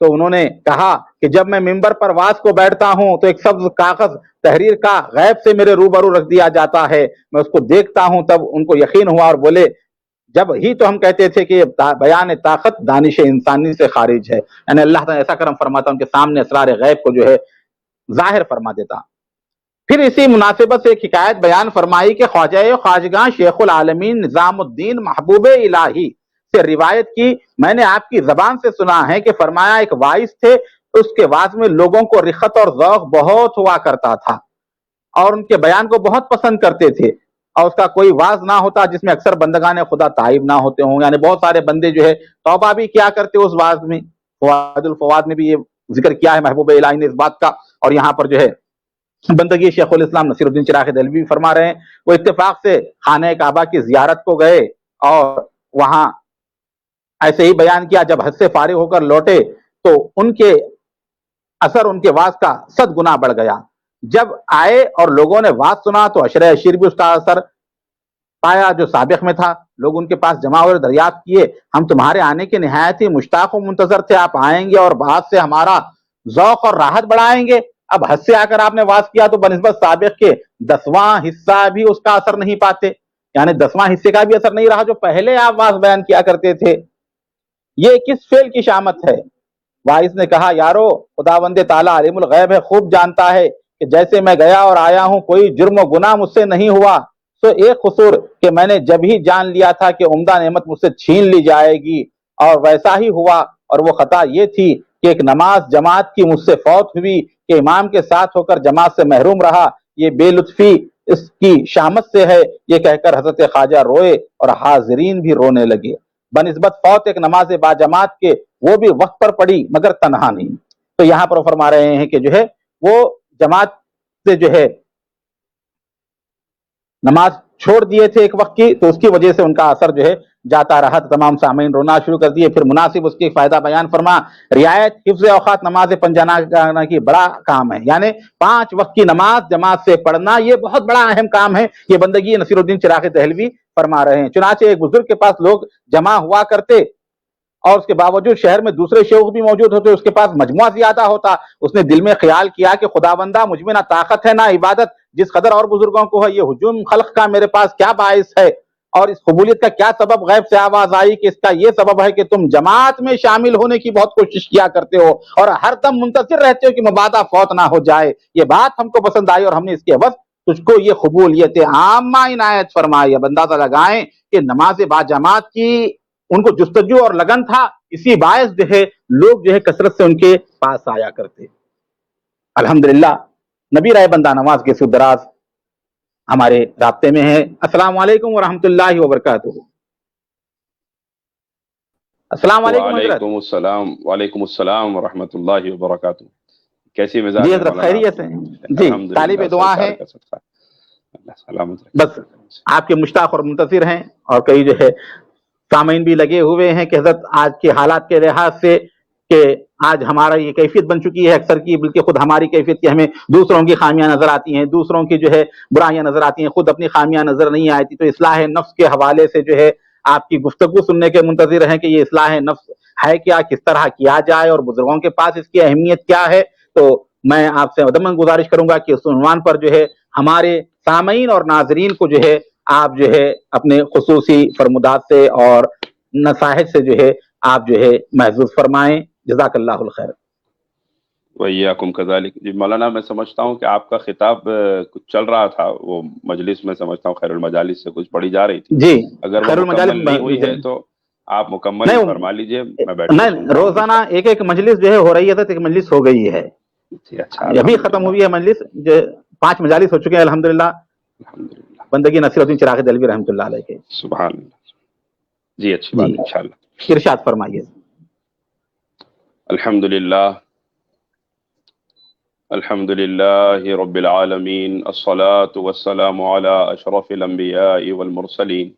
تو انہوں نے کہا کہ جب میں ممبر پر واز کو بیٹھتا ہوں تو ایک سبز کاغذ تحریر کا غیب سے میرے روبرو رکھ دیا جاتا ہے، میں اس کو دیکھتا ہوں، تب ان کو یقین ہوا اور بولے جب ہی تو ہم کہتے تھے کہ بیان طاقت دانش انسانی سے خارج ہے، یعنی اللہ تعالیٰ ایسا کرم فرماتا ان کے سامنے اسرار غیب کو جو ہے ظاہر فرما دیتا۔ پھر اسی مناسبت سے ایک حکایت بیان فرمائی کہ خواجہ خواجگاں شیخ العالمین نظام الدین محبوب الہی سے روایت کی، میں نے آپ کی زبان سے سنا ہے کہ فرمایا ایک وائس تھے، اس کے واز میں لوگوں کو رخت اور ذوق بہت ہوا کرتا تھا اور ان کے بیان کو بہت پسند کرتے تھے، اور اس کا کوئی واز نہ ہوتا جس میں اکثر بندگان خدا تائب نہ ہوتے ہوں، یعنی بہت سارے بندے جو ہے توبہ بھی کیا کرتے اس واز میں۔ فوائد الفواد میں بھی یہ ذکر کیا ہے محبوب الہی نے اس بات کا، اور یہاں پر جو ہے بندگی شیخ الاسلام نصیر الدین چراغ دہلوی فرما رہے ہیں، وہ اتفاق سے خانہ کعبہ کی زیارت کو گئے اور وہاں ایسے ہی بیان کیا، جب حج سے فارغ ہو کر لوٹے تو ان کے اثر ان کے واز کا 100 گنا بڑھ گیا۔ جب آئے اور لوگوں نے واز سنا تو عشرہ عشیر بھی اس کا اثر پایا جو سابق میں تھا، لوگ ان کے پاس جمع ہوئے، دریافت کیے ہم تمہارے آنے کے نہایت ہی مشتاق و منتظر تھے، آپ آئیں گے اور بعد سے ہمارا ذوق اور راحت بڑھائیں گے۔ اب حج سے آ کر آپ نے واز کیا تو بنسبت سابق کے 10واں حصہ بھی اس کا اثر نہیں پاتے، یعنی 10واں حصے کا بھی اثر نہیں رہا جو پہلے آپ واز بیان کیا کرتے تھے، یہ کس فعل کی شامت ہے؟ وائس نے کہا یارو خداوند تعالیٰ عالم الغیب ہے، خوب جانتا ہے کہ جیسے میں گیا اور آیا ہوں کوئی جرم و گناہ مجھ سے نہیں ہوا، سو ایک قصور کہ میں نے جب ہی جان لیا تھا کہ عمدہ نعمت مجھ سے چھین لی جائے گی، اور ویسا ہی ہوا، اور وہ خطا یہ تھی کہ ایک نماز جماعت کی مجھ سے فوت ہوئی کہ امام کے ساتھ ہو کر جماعت سے محروم رہا، یہ بے لطفی اس کی شامت سے ہے، یہ کہہ کر حضرت خواجہ روئے اور حاضرین بھی رونے لگے۔ بنسبت فوت ایک نماز با جماعت کے وہ بھی وقت پر پڑی مگر تنہا نہیں۔ تو یہاں پر وہ فرما رہے ہیں کہ جو ہے وہ جماعت سے جو ہے نماز چھوڑ دیے تھے ایک وقت کی، تو اس کی وجہ سے ان کا اثر جو ہے جاتا رہا، تو تمام سامعین رونا شروع کر دیے۔ پھر مناسب اس کی فائدہ بیان فرما، رعایت حفظ اوقات نماز پنجانہ کی بڑا کام ہے، یعنی 5 وقت کی نماز جماعت سے پڑھنا یہ بہت بڑا اہم کام ہے، یہ بندگی نصیر الدین چراغ دہلوی فرما رہے ہیں۔ چنانچہ ایک بزرگ کے پاس لوگ جمع ہوا کرتے اور اس کے باوجود شہر میں دوسرے شیوخ بھی موجود ہوتے، اس کے پاس مجموعہ زیادہ ہوتا، اس نے دل میں خیال کیا کہ خداوندہ مجھ میں نہ طاقت ہے نہ عبادت جس قدر اور بزرگوں کو ہے، یہ ہجوم خلق کا میرے پاس کیا باعث ہے، اور اس قبولیت کا کیا سبب؟ غیب سے آواز آئی کہ اس کا یہ سبب ہے کہ تم جماعت میں شامل ہونے کی بہت کوشش کیا کرتے ہو اور ہر دم منتظر رہتے ہو کہ مبادا فوت نہ ہو جائے، یہ بات ہم کو پسند آئی اور ہم نے اس کے عوض تجھ کو یہ قبولیت عامہ عنایت فرمائی۔ اب اندازہ لگائیں کہ نماز با جماعت کی ان کو جستجو اور لگن تھا، اسی باعث جو ہے لوگ جو ہے کثرت سے ان کے پاس آیا کرتے۔ الحمدللہ نبی رائے بندہ نواز کے سدراز ہمارے رابطے میں ہے۔ السلام علیکم ورحمۃ اللہ وبرکاتہ۔ السلام علیکم حضرت۔ وعلیکم السلام ورحمۃ اللہ وبرکاتہ۔ کیسی مزاج جی حضرت خیریت سے جی، طالب دعا ہے، بس آپ کے مشتاق اور منتظر ہیں، اور کئی جو ہے سامعین بھی لگے ہوئے ہیں کہ حضرت آج کے حالات کے لحاظ سے کہ آج ہمارا یہ کیفیت بن چکی ہے اکثر کی، بلکہ خود ہماری کیفیت کی ہمیں دوسروں کی خامیاں نظر آتی ہیں، دوسروں کی جو ہے برائیاں نظر آتی ہیں، خود اپنی خامیاں نظر نہیں آتی، تو اصلاح نفس کے حوالے سے جو ہے آپ کی گفتگو سننے کے منتظر ہیں کہ یہ اصلاح نفس ہے کیا، کس طرح کیا جائے، اور بزرگوں کے پاس اس کی اہمیت کیا ہے۔ تو میں آپ سے مدمن گزارش کروں گا کہ اس عنوان پر جو ہے ہمارے سامعین اور ناظرین کو جو ہے آپ جو ہے اپنے خصوصی فرمودات سے اور نصائح سے جو ہے آپ جو ہے محظوظ فرمائیں۔ جزاک اللہ الخیر۔ وَإِيَّاكُمْ كَذَلِكَ. جی مولانا، میں سمجھتا ہوں کہ آپ کا خطاب کچھ چل رہا تھا، وہ مجلس میں سمجھتا ہوں خیر المجالس سے کچھ پڑھی جا رہی تھی. جی اگر وہ خیر المجالس مکمل نہیں ہوئی ہے تو آپ مکمل نہیں فرما لیجئے، میں بیٹھ کے نہیں، سن رہا ہوں روزانہ انشاءاللہ. ایک ایک مجلس جو ہے ہو رہی ہے، تو ایک مجلس ہو گئی ہے، جی اچھا، ابھی ختم الحمدللہ ہوئی ہے مجلس جو 5 مجالس ہو چکے ہیں الحمدللہ. الحمدللہ، بندگی نصیر الدین چراغ دلوی رحمۃ اللہ علیہ کے. سبحان اللہ. جی اچھی جی بات انشاءاللہ. ارشاد فرمائیے. الحمدللہ الحمدللہ رب العالمین، الصلاة والسلام علی اشرف الانبیاء والمرسلین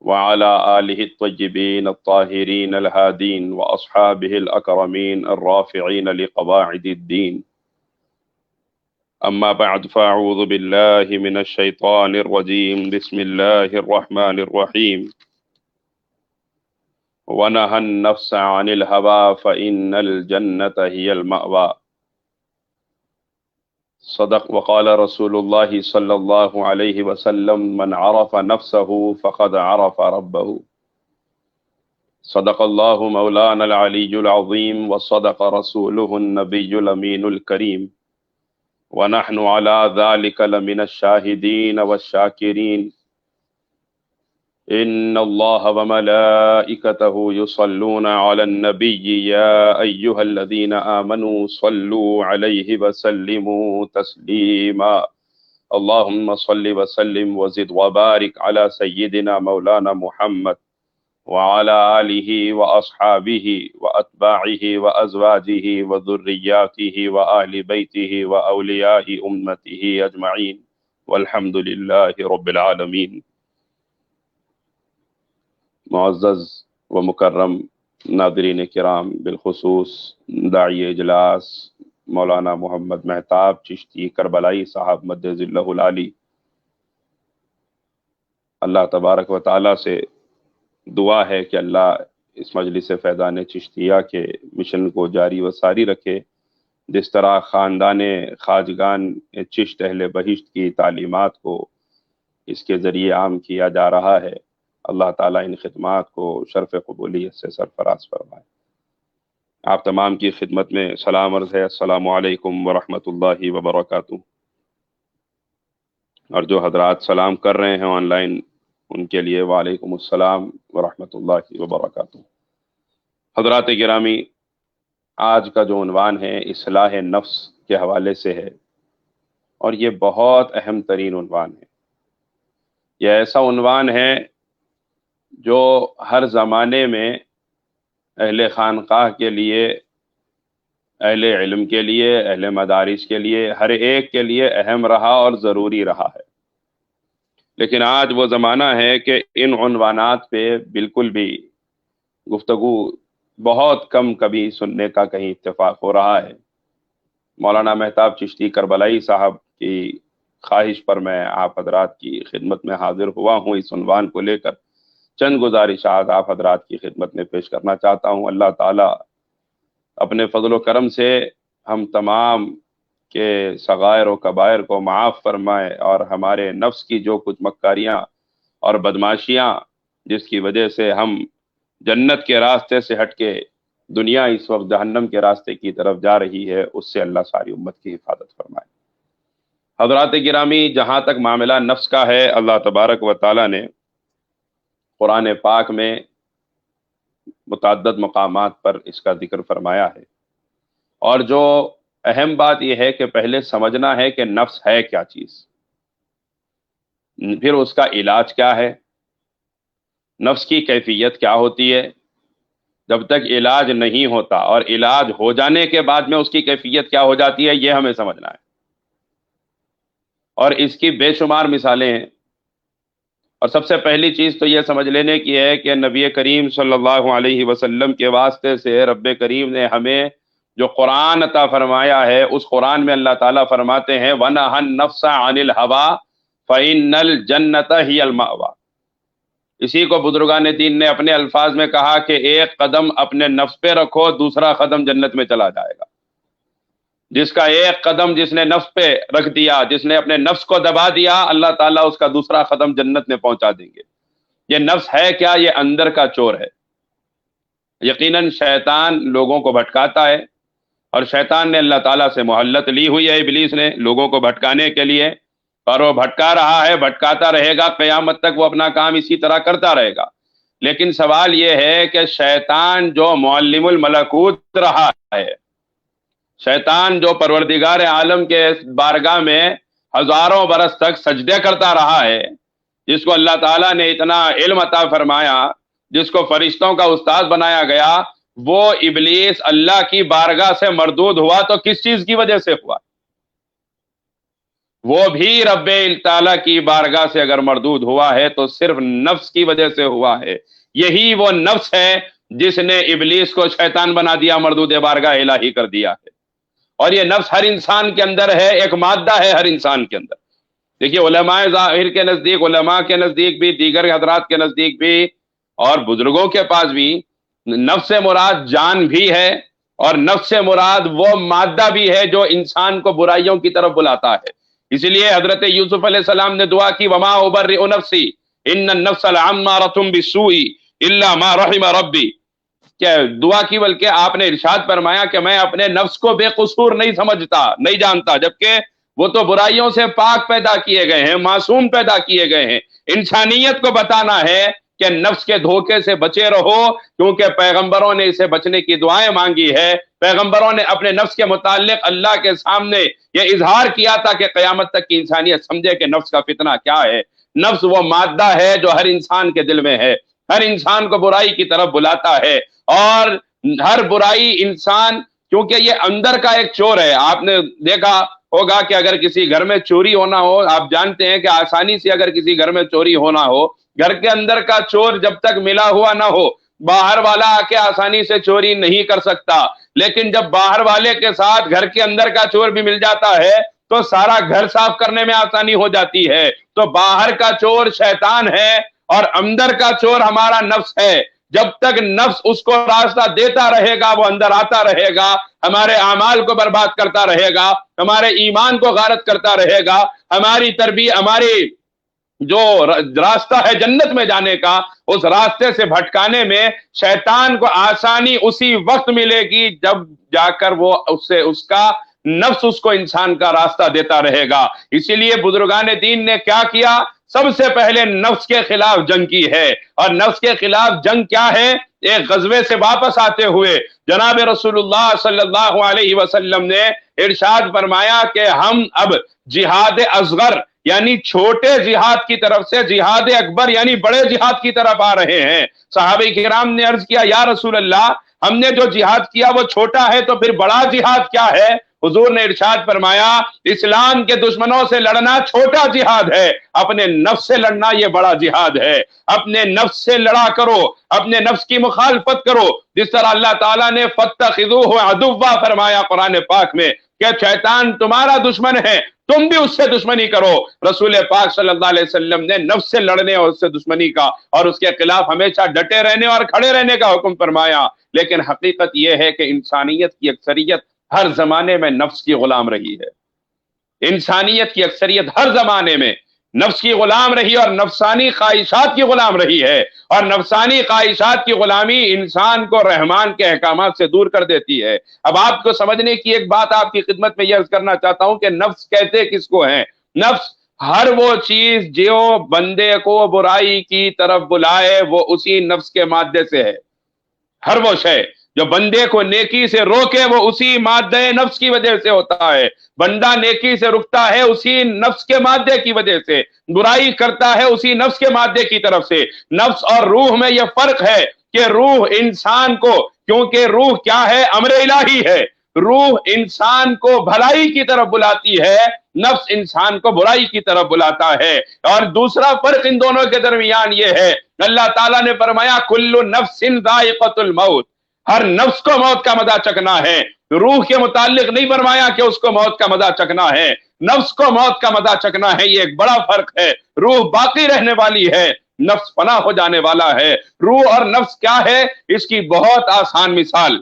وعلى آلہ الطیبین الطاہرین الہادین واصحابہ الاکرمین الرافعین لقواعد الدین. اما بعد فاعوذ باللہ من الشیطان الرجیم، بسم اللہ الرحمن الرحیم. ونهى النفس عن الهوى فإن الجنة هي المأوى. صدق. وقال رسول الله صلى الله عليه وسلم: من عرف نفسه فقد عرف ربه. صدق الله مولانا العلي العظيم، وصدق رسوله النبي الأمين الكريم، ونحن على ذلك لمن الشاهدين والشاكرين. إن الله وملائكته يصلون على النبي يا أيها الذين آمنوا صلوا عليه وسلموا تسليما. اللهم صل وسلم وزد وبارك على سيدنا مولانا محمد وعلى آله وأصحابه وأتباعه وأزواجه وذرياته وأهل بيته وأولياء أمته أجمعين، والحمد لله رب العالمين. معزز و مکرم ناظرین کرام، بالخصوص داعی اجلاس مولانا محمد مہتاب چشتی کربلائی صاحب مدظ اللہ العالی، اللہ تبارک و تعالیٰ سے دعا ہے کہ اللہ اس مجلس فیضان چشتیہ کے مشن کو جاری و ساری رکھے. جس طرح خاندان خواجگان چشت اہل بہشت کی تعلیمات کو اس کے ذریعے عام کیا جا رہا ہے، اللہ تعالیٰ ان خدمات کو شرف قبولیت سے سرفراز فرمائے. آپ تمام کی خدمت میں سلام عرض ہے. السلام علیکم ورحمۃ اللہ وبرکاتہ. اور جو حضرات سلام کر رہے ہیں آن لائن، ان کے لیے وعلیکم السلام ورحمۃ اللہ وبرکاتہ. حضرات گرامی، آج کا جو عنوان ہے اصلاح نفس کے حوالے سے ہے، اور یہ بہت اہم ترین عنوان ہے. یہ ایسا عنوان ہے جو ہر زمانے میں اہل خانقاہ کے لیے، اہل علم کے لیے، اہل مدارس کے لیے، ہر ایک کے لیے اہم رہا اور ضروری رہا ہے. لیکن آج وہ زمانہ ہے کہ ان عنوانات پہ بالکل بھی گفتگو بہت کم کبھی سننے کا کہیں اتفاق ہو رہا ہے. مولانا مہتاب چشتی کربلائی صاحب کی خواہش پر میں آپ حضرات کی خدمت میں حاضر ہوا ہوں. اس عنوان کو لے کر چند گزارشات آپ حضرات کی خدمت میں پیش کرنا چاہتا ہوں. اللہ تعالیٰ اپنے فضل و کرم سے ہم تمام کے صغائر و کبائر کو معاف فرمائے، اور ہمارے نفس کی جو کچھ مکاریاں اور بدماشیاں جس کی وجہ سے ہم جنت کے راستے سے ہٹ کے دنیا اس وقت جہنم کے راستے کی طرف جا رہی ہے، اس سے اللہ ساری امت کی حفاظت فرمائے. حضرات گرامی، جہاں تک معاملہ نفس کا ہے، اللہ تبارک و تعالیٰ نے قرآن پاک میں متعدد مقامات پر اس کا ذکر فرمایا ہے. اور جو اہم بات یہ ہے کہ پہلے سمجھنا ہے کہ نفس ہے کیا چیز، پھر اس کا علاج کیا ہے، نفس کی کیفیت کیا ہوتی ہے. جب تک علاج نہیں ہوتا اور علاج ہو جانے کے بعد میں اس کی کیفیت کیا ہو جاتی ہے، یہ ہمیں سمجھنا ہے. اور اس کی بے شمار مثالیں ہیں. اور سب سے پہلی چیز تو یہ سمجھ لینے کی ہے کہ نبی کریم صلی اللہ علیہ وسلم کے واسطے سے رب کریم نے ہمیں جو قرآن عطا فرمایا ہے، اس قرآن میں اللہ تعالیٰ فرماتے ہیں وَنَهَى النَّفْسَ عَنِ الْهَوَىٰ فَإِنَّ الْجَنَّةَ هِيَ الْمَأْوَىٰ. اسی کو بزرگان دین نے اپنے الفاظ میں کہا کہ ایک قدم اپنے نفس پہ رکھو، دوسرا قدم جنت میں چلا جائے گا. جس کا ایک قدم جس نے نفس پہ رکھ دیا، جس نے اپنے نفس کو دبا دیا، اللہ تعالیٰ اس کا دوسرا قدم جنت میں پہنچا دیں گے. یہ نفس ہے کیا؟ یہ اندر کا چور ہے. یقیناً شیطان لوگوں کو بھٹکاتا ہے اور شیطان نے اللہ تعالیٰ سے مہلت لی ہوئی ہے، ابلیس نے لوگوں کو بھٹکانے کے لیے، اور وہ بھٹکا رہا ہے، بھٹکاتا رہے گا، قیامت تک وہ اپنا کام اسی طرح کرتا رہے گا۔ لیکن سوال یہ ہے کہ شیطان جو معلم الملکوت رہا ہے، شیطان جو پروردگار عالم کے بارگاہ میں ہزاروں برس تک سجدے کرتا رہا ہے، جس کو اللہ تعالیٰ نے اتنا علم عطا فرمایا، جس کو فرشتوں کا استاد بنایا گیا، وہ ابلیس اللہ کی بارگاہ سے مردود ہوا تو کس چیز کی وجہ سے ہوا؟ وہ بھی رب تعالیٰ کی بارگاہ سے اگر مردود ہوا ہے تو صرف نفس کی وجہ سے ہوا ہے۔ یہی وہ نفس ہے جس نے ابلیس کو شیطان بنا دیا، مردود بارگاہ الہی کر دیا ہے۔ اور یہ نفس ہر انسان کے اندر ہے، ایک مادہ ہے ہر انسان کے اندر۔ دیکھیے علماء ظاہر کے نزدیک، علماء کے نزدیک بھی، دیگر حضرات کے نزدیک بھی، اور بزرگوں کے پاس بھی، نفس مراد جان بھی ہے، اور نفس مراد وہ مادہ بھی ہے جو انسان کو برائیوں کی طرف بلاتا ہے۔ اس لیے حضرت یوسف علیہ السلام نے دعا کی، وما ابرئ نفسی ان النفس لعمارۃ بالسوء الا ما رحم ربی، کہ دعا کی، بلکہ آپ نے ارشاد فرمایا کہ میں اپنے نفس کو بے قصور نہیں سمجھتا، نہیں جانتا، جبکہ وہ تو برائیوں سے پاک پیدا کیے گئے ہیں، معصوم پیدا کیے گئے ہیں۔ انسانیت کو بتانا ہے کہ نفس کے دھوکے سے بچے رہو، کیونکہ پیغمبروں نے اسے بچنے کی دعائیں مانگی ہے۔ پیغمبروں نے اپنے نفس کے متعلق اللہ کے سامنے یہ اظہار کیا تھا کہ قیامت تک کی انسانیت سمجھے کہ نفس کا فتنہ کیا ہے۔ نفس وہ مادہ ہے جو ہر انسان کے دل میں ہے، ہر انسان کو برائی کی طرف بلاتا ہے، اور ہر برائی انسان، کیونکہ یہ اندر کا ایک چور ہے۔ آپ نے دیکھا ہوگا کہ اگر کسی گھر میں چوری ہونا ہو، آپ جانتے ہیں کہ آسانی سے اگر کسی گھر میں چوری ہونا ہو، گھر کے اندر کا چور جب تک ملا ہوا نہ ہو، باہر والا آ کے آسانی سے چوری نہیں کر سکتا۔ لیکن جب باہر والے کے ساتھ گھر کے اندر کا چور بھی مل جاتا ہے تو سارا گھر صاف کرنے میں آسانی ہو جاتی ہے۔ تو باہر کا چور شیطان ہے اور اندر کا چور ہمارا نفس ہے۔ جب تک نفس اس کو راستہ دیتا رہے گا، وہ اندر آتا رہے گا، ہمارے اعمال کو برباد کرتا رہے گا، ہمارے ایمان کو غارت کرتا رہے گا، ہماری تربیت، ہماری جو راستہ ہے جنت میں جانے کا، اس راستے سے بھٹکانے میں شیطان کو آسانی اسی وقت ملے گی جب جا کر وہ اس کا نفس اس کو انسان کا راستہ دیتا رہے گا۔ اسی لیے بزرگان دین نے کیا کیا؟ سب سے پہلے نفس کے خلاف جنگ کی ہے۔ اور نفس کے خلاف جنگ کیا ہے؟ ایک غزوے سے واپس آتے ہوئے جناب رسول اللہ صلی اللہ علیہ وسلم نے ارشاد فرمایا کہ ہم اب جہاد اصغر یعنی چھوٹے جہاد کی طرف سے جہاد اکبر یعنی بڑے جہاد کی طرف آ رہے ہیں۔ صحابہ کرام نے عرض کیا، یا رسول اللہ، ہم نے جو جہاد کیا وہ چھوٹا ہے، تو پھر بڑا جہاد کیا ہے؟ حضور نے ارشاد فرمایا، اسلام کے دشمنوں سے لڑنا چھوٹا جہاد ہے، اپنے نفس سے لڑنا یہ بڑا جہاد ہے۔ اپنے نفس سے لڑا کرو، اپنے نفس کی مخالفت کرو، جس طرح اللہ تعالیٰ نے فَاتَّخِذُوهُ عَدُوًّا فرمایا قرآن پاک میں کہ شیطان تمہارا دشمن ہے، تم بھی اس سے دشمنی کرو۔ رسول پاک صلی اللہ علیہ وسلم نے نفس سے لڑنے اور اس سے دشمنی کا اور اس کے خلاف ہمیشہ ڈٹے رہنے اور کھڑے رہنے کا حکم فرمایا۔ لیکن حقیقت یہ ہے کہ انسانیت کی اکثریت ہر زمانے میں نفس کی غلام رہی ہے۔ انسانیت کی اکثریت ہر زمانے میں نفس کی غلام رہی اور نفسانی خواہشات کی غلام رہی ہے، اور نفسانی خواہشات کی غلامی انسان کو رحمان کے احکامات سے دور کر دیتی ہے۔ اب آپ کو سمجھنے کی ایک بات آپ کی خدمت میں یہ عرض کرنا چاہتا ہوں کہ نفس کہتے کس کو ہیں؟ نفس ہر وہ چیز جو بندے کو برائی کی طرف بلائے وہ اسی نفس کے مادے سے ہے۔ ہر وہ شے جو بندے کو نیکی سے روکے وہ اسی مادے نفس کی وجہ سے ہوتا ہے۔ بندہ نیکی سے رکتا ہے اسی نفس کے مادے کی وجہ سے، برائی کرتا ہے اسی نفس کے مادے کی طرف سے۔ نفس اور روح میں یہ فرق ہے کہ روح انسان کو، کیونکہ روح کیا ہے؟ امر الہی ہے، روح انسان کو بھلائی کی طرف بلاتی ہے، نفس انسان کو برائی کی طرف بلاتا ہے۔ اور دوسرا فرق ان دونوں کے درمیان یہ ہے، اللہ تعالیٰ نے فرمایا کل نفس ذائقۃ الموت، ہر نفس کو موت کا مزہ چکنا ہے۔ روح کے متعلق نہیں فرمایا کہ اس کو موت کا مزہ چکنا ہے، نفس کو موت کا مزہ چکنا ہے۔ یہ ایک بڑا فرق ہے۔ روح باقی رہنے والی ہے، نفس فنا ہو جانے والا ہے۔ روح اور نفس کیا ہے؟ اس کی بہت آسان مثال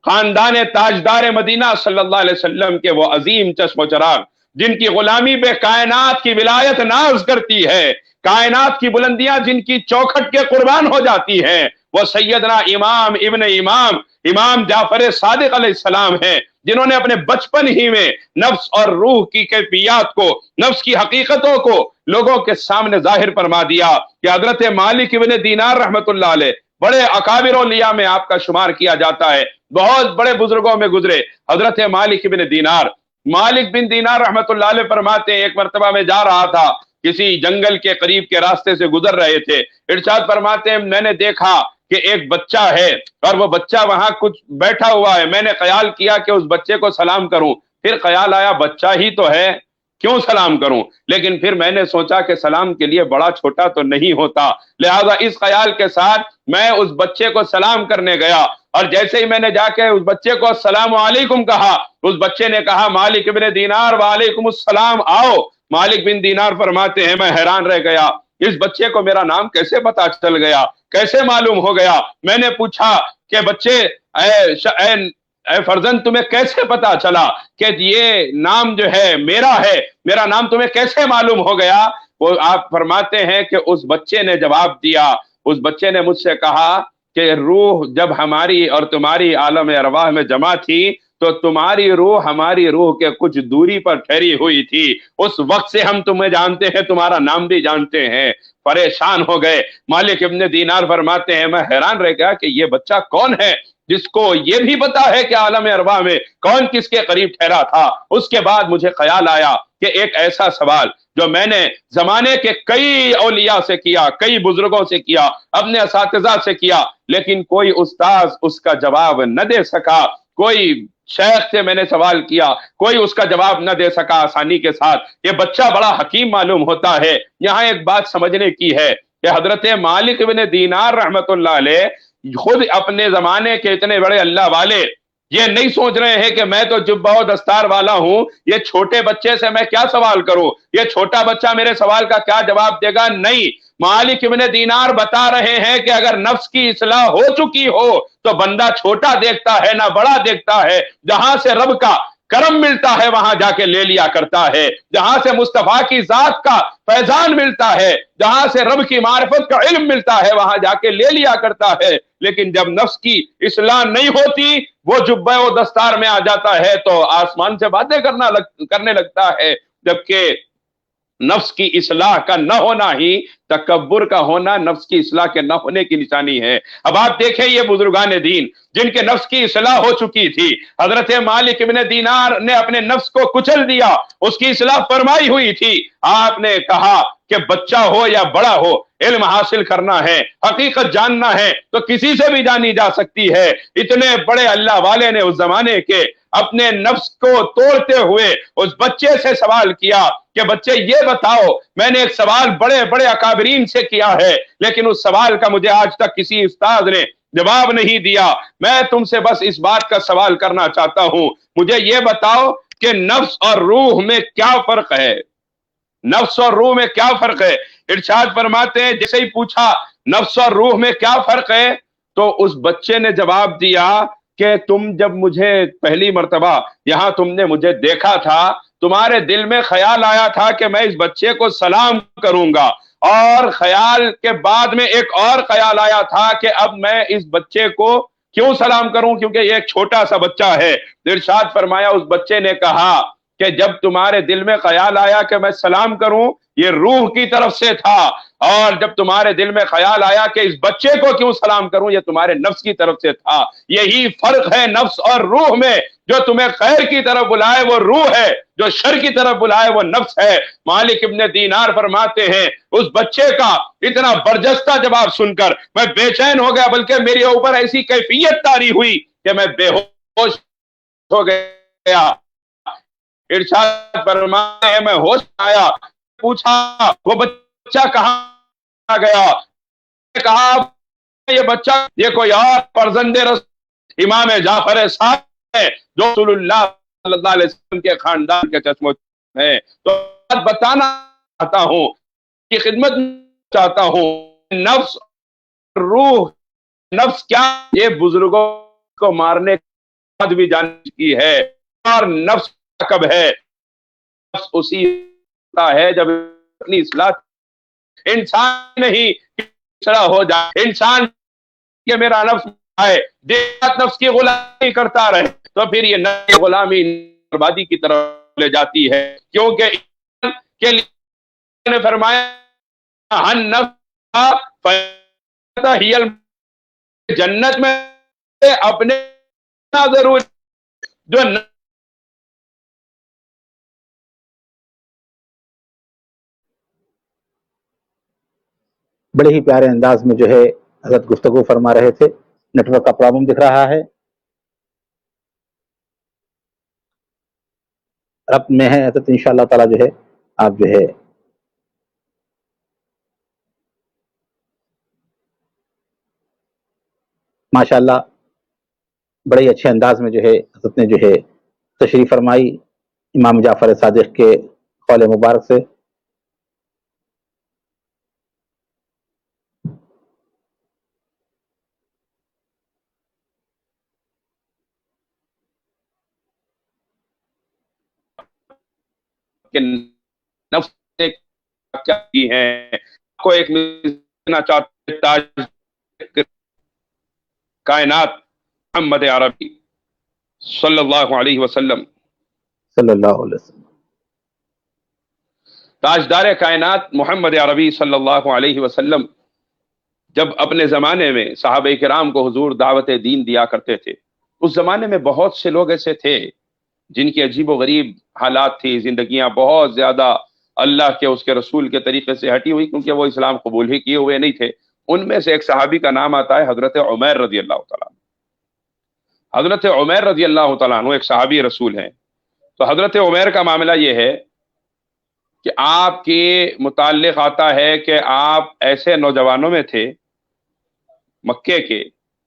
خاندان تاجدار مدینہ صلی اللہ علیہ وسلم کے وہ عظیم چشم و چراغ جن کی غلامی پہ کائنات کی ولایت ناز کرتی ہے، کائنات کی بلندیاں جن کی چوکھٹ کے قربان ہو جاتی ہیں، وہ سیدنا امام ابن امام امام جعفر صادق علیہ السلام ہیں، جنہوں نے اپنے بچپن ہی میں نفس اور روح کی کیفیات کو، نفس کی حقیقتوں کو لوگوں کے سامنے ظاہر فرما دیا کہ حضرت مالک ابن دینار رحمت اللہ علیہ بڑے اکابر اولیاء میں آپ کا شمار کیا جاتا ہے، بہت بڑے بزرگوں میں گزرے حضرت مالک ابن دینار۔ مالک بن دینار رحمت اللہ علیہ فرماتے ہیں، ایک مرتبہ میں جا رہا تھا، کسی جنگل کے قریب کے راستے سے گزر رہے تھے، ارشاد فرماتے ہیں میں نے دیکھا کہ ایک بچہ ہے اور وہ بچہ وہاں کچھ بیٹھا ہوا ہے، میں نے خیال کیا کہ اس بچے کو سلام کروں، پھر خیال آیا بچہ ہی تو ہے، کیوں سلام کروں؟ لیکن پھر میں نے سوچا کہ سلام کے لیے بڑا چھوٹا تو نہیں ہوتا، لہذا اس خیال کے ساتھ میں اس بچے کو سلام کرنے گیا، اور جیسے ہی میں نے جا کے اس بچے کو السلام علیکم کہا، اس بچے نے کہا مالک ابن دینار وعلیکم السلام، آؤ۔ مالک بن دینار فرماتے ہیں میں حیران رہ گیا، اس بچے کو میرا نام کیسے پتا چل گیا، کیسے معلوم ہو گیا؟ میں نے پوچھا کہ بچے اے فرزند تمہیں کیسے پتا چلا کہ یہ نام جو ہے میرا نام تمہیں کیسے معلوم ہو گیا؟ وہ آپ فرماتے ہیں کہ اس بچے نے جواب دیا، اس بچے نے مجھ سے کہا کہ روح جب ہماری اور تمہاری عالم ارواح میں جمع تھی تو تمہاری روح ہماری روح کے کچھ دوری پر ٹھہری ہوئی تھی، اس وقت سے ہم تمہیں جانتے ہیں، تمہارا نام بھی جانتے ہیں۔ پریشان ہو گئے۔ مالک ابن دینار فرماتے ہیں میں حیران رہ گیا کہ یہ بچہ کون ہے جس کو یہ بھی پتا ہے کہ عالم ارواح میں کون کس کے قریب ٹھہرا تھا۔ اس کے بعد مجھے خیال آیا کہ ایک ایسا سوال جو میں نے زمانے کے کئی اولیاء سے کیا، کئی بزرگوں سے کیا، اپنے اساتذہ سے کیا، لیکن کوئی استاذ اس کا جواب نہ دے سکا، کوئی شیخ سے میں نے سوال کیا، کوئی اس کا جواب نہ دے سکا آسانی کے ساتھ۔ یہ بچہ بڑا حکیم معلوم ہوتا ہے۔ یہاں ایک بات سمجھنے کی ہے کہ حضرت مالک بن دینار رحمت اللہ علیہ خود اپنے زمانے کے اتنے بڑے اللہ والے یہ نہیں سوچ رہے ہیں کہ میں تو جبہ و دستار والا ہوں، یہ چھوٹے بچے سے میں کیا سوال کروں، یہ چھوٹا بچہ میرے سوال کا کیا جواب دے گا؟ نہیں، مالک ابن دینار بتا رہے ہیں کہ اگر نفس کی اصلاح ہو چکی ہو تو بندہ چھوٹا دیکھتا ہے نہ بڑا دیکھتا ہے، جہاں سے رب کا کرم ملتا ہے وہاں جا کے لے لیا کرتا ہے، جہاں سے مصطفیٰ کی ذات کا فیضان ملتا ہے، جہاں سے رب کی معرفت کا علم ملتا ہے وہاں جا کے لے لیا کرتا ہے۔ لیکن جب نفس کی اصلاح نہیں ہوتی، وہ جبہ و دستار میں آ جاتا ہے تو آسمان سے باتیں کرنے لگتا ہے، جبکہ نفس کی اصلاح کا نہ ہونا ہی تکبر کا ہونا، نفس کی اصلاح کے نہ ہونے کی نشانی ہے۔ اب آپ دیکھیں یہ بزرگان دین جن کے نفس کی اصلاح ہو چکی تھی، حضرت مالک ابن دینار نے اپنے نفس کو کچل دیا، اس کی اصلاح فرمائی ہوئی تھی۔ آپ نے کہا کہ بچہ ہو یا بڑا ہو، علم حاصل کرنا ہے، حقیقت جاننا ہے تو کسی سے بھی جانی جا سکتی ہے۔ اتنے بڑے اللہ والے نے اس زمانے کے اپنے نفس کو توڑتے ہوئے اس بچے سے سوال کیا کہ بچے یہ بتاؤ، میں نے ایک سوال بڑے بڑے اکابرین سے کیا ہے لیکن اس سوال کا مجھے آج تک کسی استاد نے جواب نہیں دیا، میں تم سے بس اس بات کا سوال کرنا چاہتا ہوں، مجھے یہ بتاؤ کہ نفس اور روح میں کیا فرق ہے؟ نفس اور روح میں کیا فرق ہے؟ ارشاد فرماتے ہیں جیسے ہی پوچھا نفس اور روح میں کیا فرق ہے تو اس بچے نے جواب دیا کہ تم جب مجھے پہلی مرتبہ یہاں تم نے مجھے دیکھا تھا، تمہارے دل میں خیال آیا تھا کہ میں اس بچے کو سلام کروں گا، اور خیال کے بعد میں ایک اور خیال آیا تھا کہ اب میں اس بچے کو کیوں سلام کروں کیونکہ یہ ایک چھوٹا سا بچہ ہے۔ ارشاد فرمایا اس بچے نے کہا کہ جب تمہارے دل میں خیال آیا کہ میں سلام کروں یہ روح کی طرف سے تھا، اور جب تمہارے دل میں خیال آیا کہ اس بچے کو کیوں سلام کروں یہ تمہارے نفس کی طرف سے تھا۔ یہی فرق ہے نفس اور روح میں، جو تمہیں خیر کی طرف بلائے وہ روح ہے، جو شر کی طرف بلائے وہ نفس ہے۔ مالک ابن دینار فرماتے ہیں اس بچے کا اتنا برجستہ جواب سن کر میں بے چین ہو گیا، بلکہ میرے اوپر ایسی کیفیت طاری ہوئی کہ میں بے ہوش ہو گیا۔ ارشاد فرماتے ہیں میں ہوش آیا، پوچھا وہ بچہ کہاں گیا؟ کہا یہ بچہ یہ کوئی اور فرزند رسول امام جعفر صادق ہے جو رسول اللہ صلی اللہ علیہ وسلم کے خاندان کے چشم و چراغ ہے۔ تو بتانا چاہتا ہوں کی خدمت چاہتا ہوں، نفس روح، نفس کیا یہ بزرگوں کو مارنے کے بعد بھی جاننے کی ہے، اور نفس کب ہے؟ نفس اسی ہے جب اپنی اصلاح انسان نہیں اصلاح ہو جائے، انسان کہ میرا نفس آئے دیات نفس کی غلامی کرتا رہے تو پھر یہ نفس غلامی بربادی کی طرف لے جاتی ہے، کیونکہ کے لیے نے فرمایا ہن نفس ہی جنت میں اپنے ضرور جو بڑے ہی پیارے انداز میں جو ہے حضرت گفتگو فرما رہے تھے. نیٹ ورک کا پرابلم دکھ رہا ہے، رب میں ہے تو انشاءاللہ تعالیٰ جو ہے آپ جو ہے ماشاءاللہ بڑے ہی اچھے انداز میں جو ہے حضرت نے جو ہے تشریف فرمائی امام جعفر صادق کے قول مبارک سے. کہ نفس نے کیا کی ہے کو ایک دینا چاہتے تاج کائنات محمد عربی صلی اللہ علیہ وسلم صلی اللہ علیہ وسلم تاجدار کائنات محمد عربی صلی اللہ علیہ وسلم جب اپنے زمانے میں صحابہ کرام کو حضور دعوت دین دیا کرتے تھے، اس زمانے میں بہت سے لوگ ایسے تھے جن کی عجیب و غریب حالات تھی، زندگیاں بہت زیادہ اللہ کے اس کے رسول کے طریقے سے ہٹی ہوئی، کیونکہ وہ اسلام قبول ہی کیے ہوئے نہیں تھے. ان میں سے ایک صحابی کا نام آتا ہے حضرت عمیر رضی اللہ تعالیٰ عنہ. حضرت عمیر رضی اللہ تعالیٰ عنہ ایک صحابی رسول ہیں. تو حضرت عمیر کا معاملہ یہ ہے کہ آپ کے متعلق آتا ہے کہ آپ ایسے نوجوانوں میں تھے مکے کے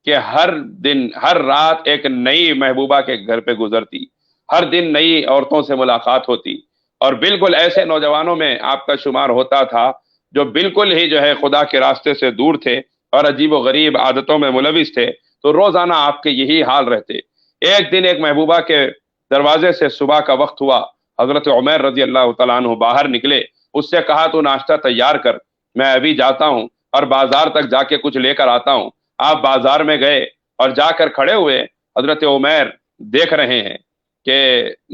کہ ہر دن ہر رات ایک نئی محبوبہ کے گھر پہ گزرتی، ہر دن نئی عورتوں سے ملاقات ہوتی، اور بالکل ایسے نوجوانوں میں آپ کا شمار ہوتا تھا جو بالکل ہی جو ہے خدا کے راستے سے دور تھے اور عجیب و غریب عادتوں میں ملوث تھے. تو روزانہ آپ کے یہی حال رہتے. ایک دن ایک محبوبہ کے دروازے سے صبح کا وقت ہوا، حضرت عمیر رضی اللہ تعالیٰ عنہ باہر نکلے، اس سے کہا تو ناشتہ تیار کر، میں ابھی جاتا ہوں اور بازار تک جا کے کچھ لے کر آتا ہوں. آپ بازار میں گئے اور جا کر کھڑے ہوئے. حضرت عمیر دیکھ رہے ہیں کہ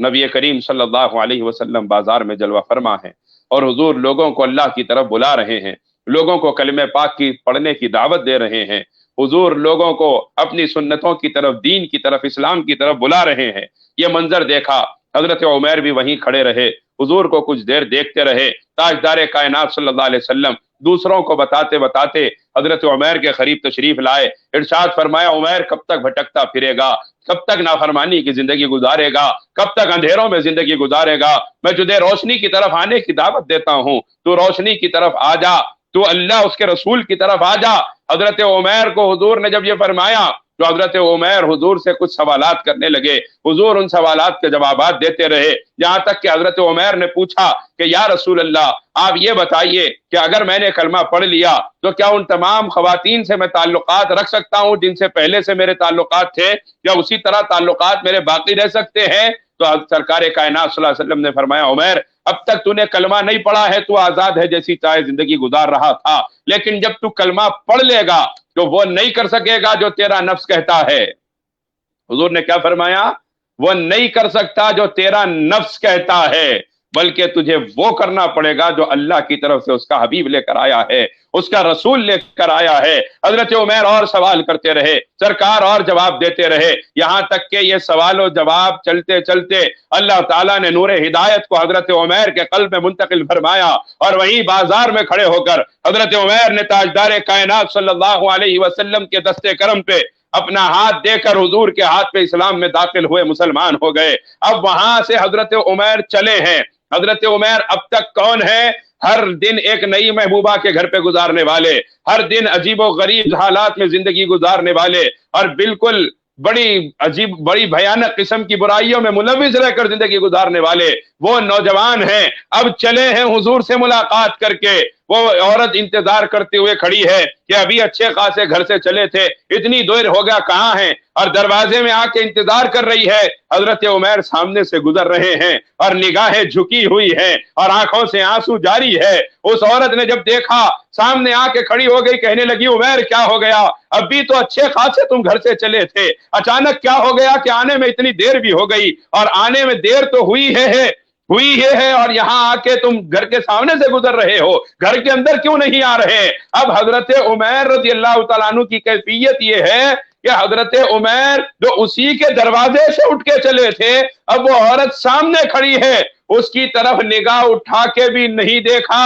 نبی کریم صلی اللہ علیہ وسلم بازار میں جلوہ فرما ہیں اور حضور لوگوں کو اللہ کی طرف بلا رہے ہیں، لوگوں کو کلمہ پاک کی پڑھنے کی دعوت دے رہے ہیں، حضور لوگوں کو اپنی سنتوں کی طرف، دین کی طرف، اسلام کی طرف بلا رہے ہیں. یہ منظر دیکھا، حضرت عمیر بھی وہیں کھڑے رہے، حضور کو کچھ دیر دیکھتے رہے. تاجدار کائنات صلی اللہ علیہ وسلم دوسروں کو بتاتے بتاتے حضرت عمیر کے قریب تشریف لائے. ارشاد فرمایا عمیر کب تک بھٹکتا پھرے گا، کب تک نافرمانی کی زندگی گزارے گا، کب تک اندھیروں میں زندگی گزارے گا؟ میں تجھے روشنی کی طرف آنے کی دعوت دیتا ہوں، تو روشنی کی طرف آ جا، تو اللہ اس کے رسول کی طرف آ جا. حضرت عمیر کو حضور نے جب یہ فرمایا تو حضرت عمیر حضور سے کچھ سوالات کرنے لگے. حضور ان سوالات کے جوابات دیتے رہے، یہاں تک کہ حضرت عمیر نے پوچھا کہ یا رسول اللہ آپ یہ بتائیے کہ اگر میں نے کلمہ پڑھ لیا تو کیا ان تمام خواتین سے میں تعلقات رکھ سکتا ہوں جن سے پہلے سے میرے تعلقات تھے، یا اسی طرح تعلقات میرے باقی رہ سکتے ہیں؟ تو سرکار کائنات صلی اللہ علیہ وسلم نے فرمایا عمیر اب تک تو نے کلمہ نہیں پڑھا ہے تو آزاد ہے جیسی چاہے زندگی گزار رہا تھا، لیکن جب تو کلمہ پڑھ لے گا تو وہ نہیں کر سکے گا جو تیرا نفس کہتا ہے. حضور نے کیا فرمایا؟ وہ نہیں کر سکتا جو تیرا نفس کہتا ہے، بلکہ تجھے وہ کرنا پڑے گا جو اللہ کی طرف سے اس کا حبیب لے کر آیا ہے، اس کا رسول لے کر آیا ہے. حضرت عمیر اور سوال کرتے رہے، سرکار اور جواب دیتے رہے، یہاں تک کہ یہ سوال و جواب چلتے چلتے اللہ تعالیٰ نے نور ہدایت کو حضرت عمیر کے قلب میں منتقل فرمایا، اور وہیں بازار میں کھڑے ہو کر حضرت عمیر نے تاجدار کائنات صلی اللہ علیہ وسلم کے دستے کرم پہ اپنا ہاتھ دے کر حضور کے ہاتھ پہ اسلام میں داخل ہوئے، مسلمان ہو گئے. اب وہاں سے حضرت عمیر چلے ہیں. حضرت عمیر اب تک کون ہے؟ ہر دن ایک نئی محبوبہ کے گھر پہ گزارنے والے، ہر دن عجیب و غریب حالات میں زندگی گزارنے والے، اور بالکل بڑی عجیب بڑی بھیانک قسم کی برائیوں میں ملوث رہ کر زندگی گزارنے والے وہ نوجوان ہیں. اب چلے ہیں حضور سے ملاقات کر کے. وہ عورت انتظار کرتے ہوئے کھڑی ہے کہ ابھی اچھے خاصے گھر سے چلے تھے، اتنی دیر ہو گیا کہاں ہیں؟ اور دروازے میں آ کے انتظار کر رہی ہے. حضرت عمیر سامنے سے گزر رہے ہیں اور نگاہیں جھکی ہوئی ہیں اور آنکھوں سے آنسو جاری ہے. اس عورت نے جب دیکھا سامنے آ کے کھڑی ہو گئی, کہنے لگی عمیر کیا ہو گیا؟ ابھی تو اچھے خاصے تم گھر سے چلے تھے, اچانک کیا ہو گیا کہ آنے میں اتنی دیر بھی ہو گئی؟ اور آنے میں دیر تو ہوئی ہے اور یہاں آ کے تم گھر کے سامنے سے گزر رہے ہو, گھر کے اندر کیوں نہیں آ رہے؟ اب حضرت عمیر رضی اللہ تعالیٰ عنہ کی کیفیت یہ ہے کہ حضرت عمیر جو اسی کے دروازے سے اٹھ کے چلے تھے, اب وہ عورت سامنے کھڑی ہے, اس کی طرف نگاہ اٹھا کے بھی نہیں دیکھا.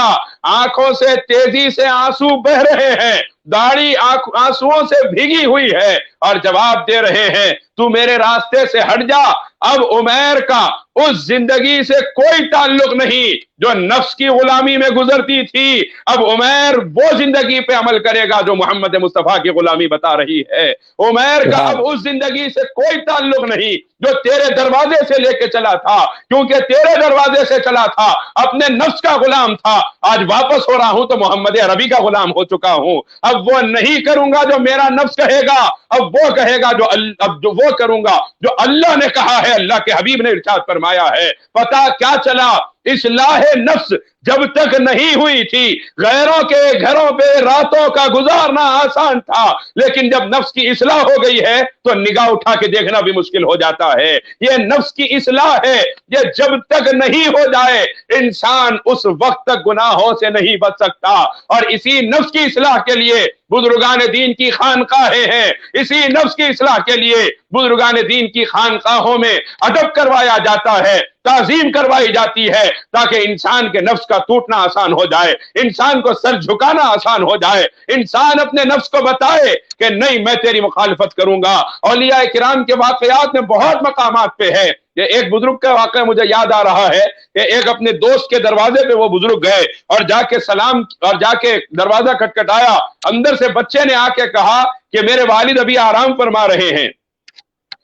آنکھوں سے تیزی سے آنسو بہ رہے ہیں, داڑھی آنسوؤں سے بھیگی ہوئی ہے اور جواب دے رہے ہیں تو میرے راستے سے ہٹ جا. اب عمیر کا اس زندگی سے کوئی تعلق نہیں جو نفس کی غلامی میں گزرتی تھی. اب عمیر وہ زندگی پہ عمل کرے گا جو محمد مصطفیٰ کی غلامی بتا رہی ہے. عمیر کا اب اس زندگی سے کوئی تعلق نہیں جو تیرے دروازے سے لے کے چلا تھا, کیونکہ تیرے دروازے سے چلا تھا, اپنے نفس کا غلام تھا. آج واپس ہو رہا ہوں تو محمد عربی کا غلام ہو چکا ہوں. اب وہ نہیں کروں گا جو میرا نفس کہے گا, اب وہ کہے گا جو وہ کروں گا جو اللہ نے کہا ہے, اللہ کے حبیب نے ارشاد فرمایا ہے. پتہ کیا چلا, اصلاح نفس جب تک نہیں ہوئی تھی غیروں کے گھروں پہ راتوں کا گزارنا آسان تھا, لیکن جب نفس کی اصلاح ہو گئی ہے تو نگاہ اٹھا کے دیکھنا بھی مشکل ہو جاتا ہے. یہ نفس کی اصلاح ہے, یہ جب تک نہیں ہو جائے انسان اس وقت تک گناہوں سے نہیں بچ سکتا. اور اسی نفس کی اصلاح کے لیے بزرگان دین کی خانقاہیں ہیں, اسی نفس کی اصلاح کے لیے بزرگان دین کی خانقاہوں میں ادب کروایا جاتا ہے, تعظیم کروائی جاتی ہے, تاکہ انسان کے نفس کا ٹوٹنا آسان ہو جائے, انسان کو سر جھکانا آسان ہو جائے, انسان اپنے نفس کو بتائے کہ نہیں میں تیری مخالفت کروں گا. اولیاء کرام کے واقعات میں بہت مقامات پہ ہے. یہ ایک بزرگ کا واقعہ مجھے یاد آ رہا ہے کہ ایک اپنے دوست کے دروازے پہ وہ بزرگ گئے اور جا کے دروازہ کھٹکھٹایا. اندر سے بچے نے آ کے کہا کہ میرے والد ابھی آرام فرما رہے ہیں.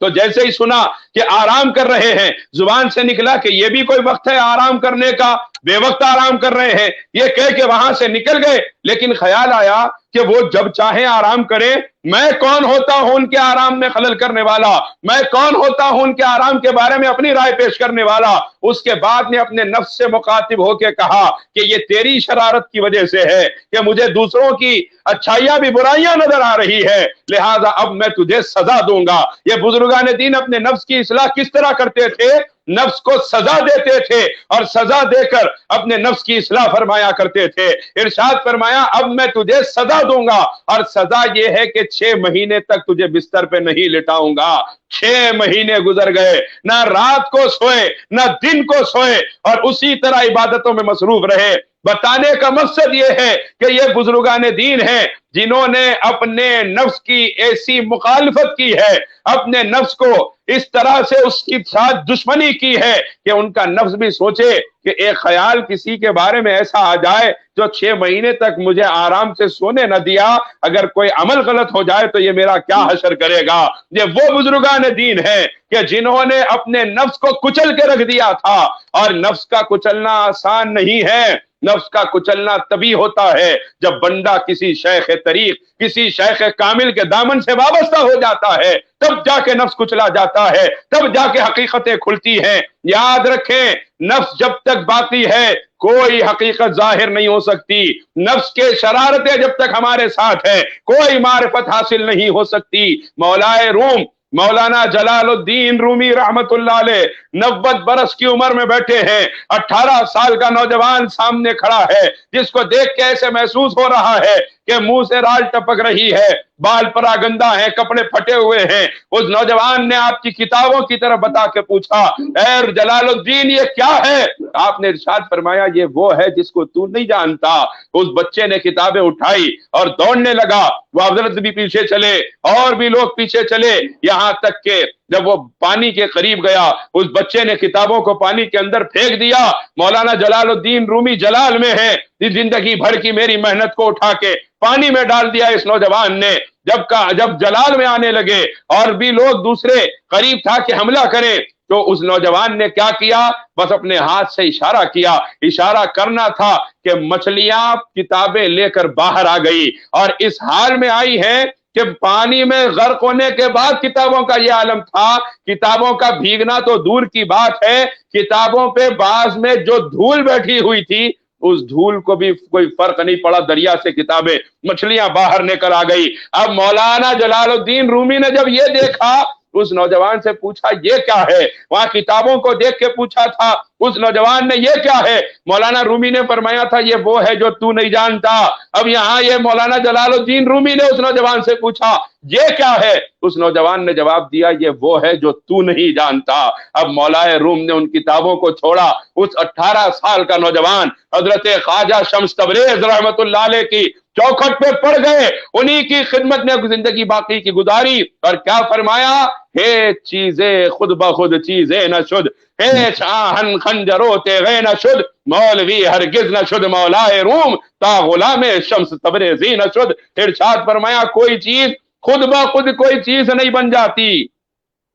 تو جیسے ہی سنا کہ آرام کر رہے ہیں, زبان سے نکلا کہ یہ بھی کوئی وقت ہے آرام کرنے کا, بے وقت آرام کر رہے ہیں. یہ کہہ کے وہاں سے نکل گئے, لیکن خیال آیا کہ وہ جب چاہیں آرام کریں, میں کون ہوتا ہوں ان کے آرام میں خلل کرنے والا, میں کون ہوتا ہوں ان کے آرام کے بارے میں اپنی رائے پیش کرنے والا. اس کے بعد نے اپنے نفس سے مخاطب ہو کے کہا کہ یہ تیری شرارت کی وجہ سے ہے کہ مجھے دوسروں کی اچھائیاں بھی برائیاں نظر آ رہی ہے, لہذا اب میں تجھے سزا دوں گا. یہ بزرگان دین اپنے نفس کی اصلاح کس طرح کرتے تھے؟ نفس کو سزا دیتے تھے اور سزا دے کر اپنے نفس کی اصلاح فرمایا کرتے تھے. ارشاد فرمایا اب میں تجھے سزا دوں گا, اور سزا یہ ہے کہ 6 مہینے تک تجھے بستر پہ نہیں لٹاؤں گا. 6 مہینے گزر گئے, نہ رات کو سوئے نہ دن کو سوئے, اور اسی طرح عبادتوں میں مصروف رہے. بتانے کا مقصد یہ ہے کہ یہ بزرگان دین ہیں جنہوں نے اپنے نفس کی ایسی مخالفت کی ہے, اپنے نفس کو اس طرح سے اس کی ساتھ دشمنی کی ہے کہ ان کا نفس بھی سوچے کہ ایک خیال کسی کے بارے میں ایسا آ جائے جو 6 مہینے تک مجھے آرام سے سونے نہ دیا, اگر کوئی عمل غلط ہو جائے تو یہ میرا کیا حشر کرے گا. یہ وہ بزرگان دین ہیں کہ جنہوں نے اپنے نفس کو کچل کے رکھ دیا تھا. اور نفس کا کچلنا آسان نہیں ہے, نفس کا کچلنا تبھی ہوتا ہے جب بندہ کسی شیخ طریق, کسی شیخ کامل کے دامن سے وابستہ ہو جاتا ہے, تب جا کے نفس کچلا جاتا ہے, تب جا کے حقیقتیں کھلتی ہیں. یاد رکھیں, نفس جب تک باقی ہے کوئی حقیقت ظاہر نہیں ہو سکتی. نفس کے شرارتیں جب تک ہمارے ساتھ ہیں کوئی معرفت حاصل نہیں ہو سکتی. مولائے روم مولانا جلال الدین رومی رحمت اللہ علیہ 90 برس کی عمر میں بیٹھے ہیں, 18 سال کا نوجوان سامنے کھڑا ہے جس کو دیکھ کے ایسے محسوس ہو رہا ہے کہ منہ سے رال ٹپک رہی ہے, بال پراگندہ ہیں, کپڑے پھٹے ہوئے ہیں. اس نوجوان نے آپ کی کتابوں کی طرف بتا کے پوچھا, اے جلال الدین یہ کیا ہے؟ آپ نے ارشاد فرمایا یہ وہ ہے جس کو تو نہیں جانتا. اس بچے نے کتابیں اٹھائی اور دوڑنے لگا. وہ حضرت بھی پیچھے چلے اور بھی لوگ پیچھے چلے, یہاں تک کہ جب وہ پانی کے قریب گیا اس بچے نے کتابوں کو پانی کے اندر پھینک دیا. مولانا جلال الدین رومی جلال میں ہے, زندگی بھر کی میری محنت کو اٹھا کے پانی میں ڈال دیا اس نوجوان نے. جب جلال میں آنے لگے اور بھی لوگ دوسرے قریب تھا کہ حملہ کریں, تو اس نوجوان نے کیا کیا, بس اپنے ہاتھ سے اشارہ کیا. اشارہ کرنا تھا کہ مچھلیاں کتابیں لے کر باہر آ گئی, اور اس حال میں آئی ہیں کہ پانی میں غرق ہونے کے بعد کتابوں کا یہ عالم تھا. کتابوں کا بھیگنا تو دور کی بات ہے، کتابوں پہ بعض میں جو دھول بیٹھی ہوئی تھی اس دھول کو بھی کوئی فرق نہیں پڑا، دریا سے کتابیں مچھلیاں باہر نکل آ گئی. اب مولانا جلال الدین رومی نے جب یہ دیکھا، اس نوجوان سے پوچھا یہ کیا ہے، وہاں کتابوں کو دیکھ کے پوچھا تھا اس نوجوان نے یہ کیا ہے، مولانا رومی نے فرمایا تھا یہ وہ ہے جو تو نہیں جانتا. اب یہاں یہ مولانا جلال الدین رومی نے اس نوجوان سے پوچھا یہ کیا ہے، اس نوجوان نے جواب دیا یہ وہ ہے جو تو نہیں جانتا. اب مولا روم نے ان کتابوں کو چھوڑا. اس 18 سال کا نوجوان حضرت خواجہ شمس تبریز رحمت اللہ علیہ کی چوکھٹ پہ پڑ گئے، انہی کی خدمت میں زندگی باقی کی گزاری. اور کیا فرمایا، ہے چیزیں خود بخود چیزیں نہ شد، ہے آہن خنجرو تیغے نہ شد، مولوی ہرگز نہ شد مولائے روم تا غلام شمس تبریزی نہ شد. ارشاد فرمایا کوئی چیز خود بخود کوئی چیز نہیں بن جاتی،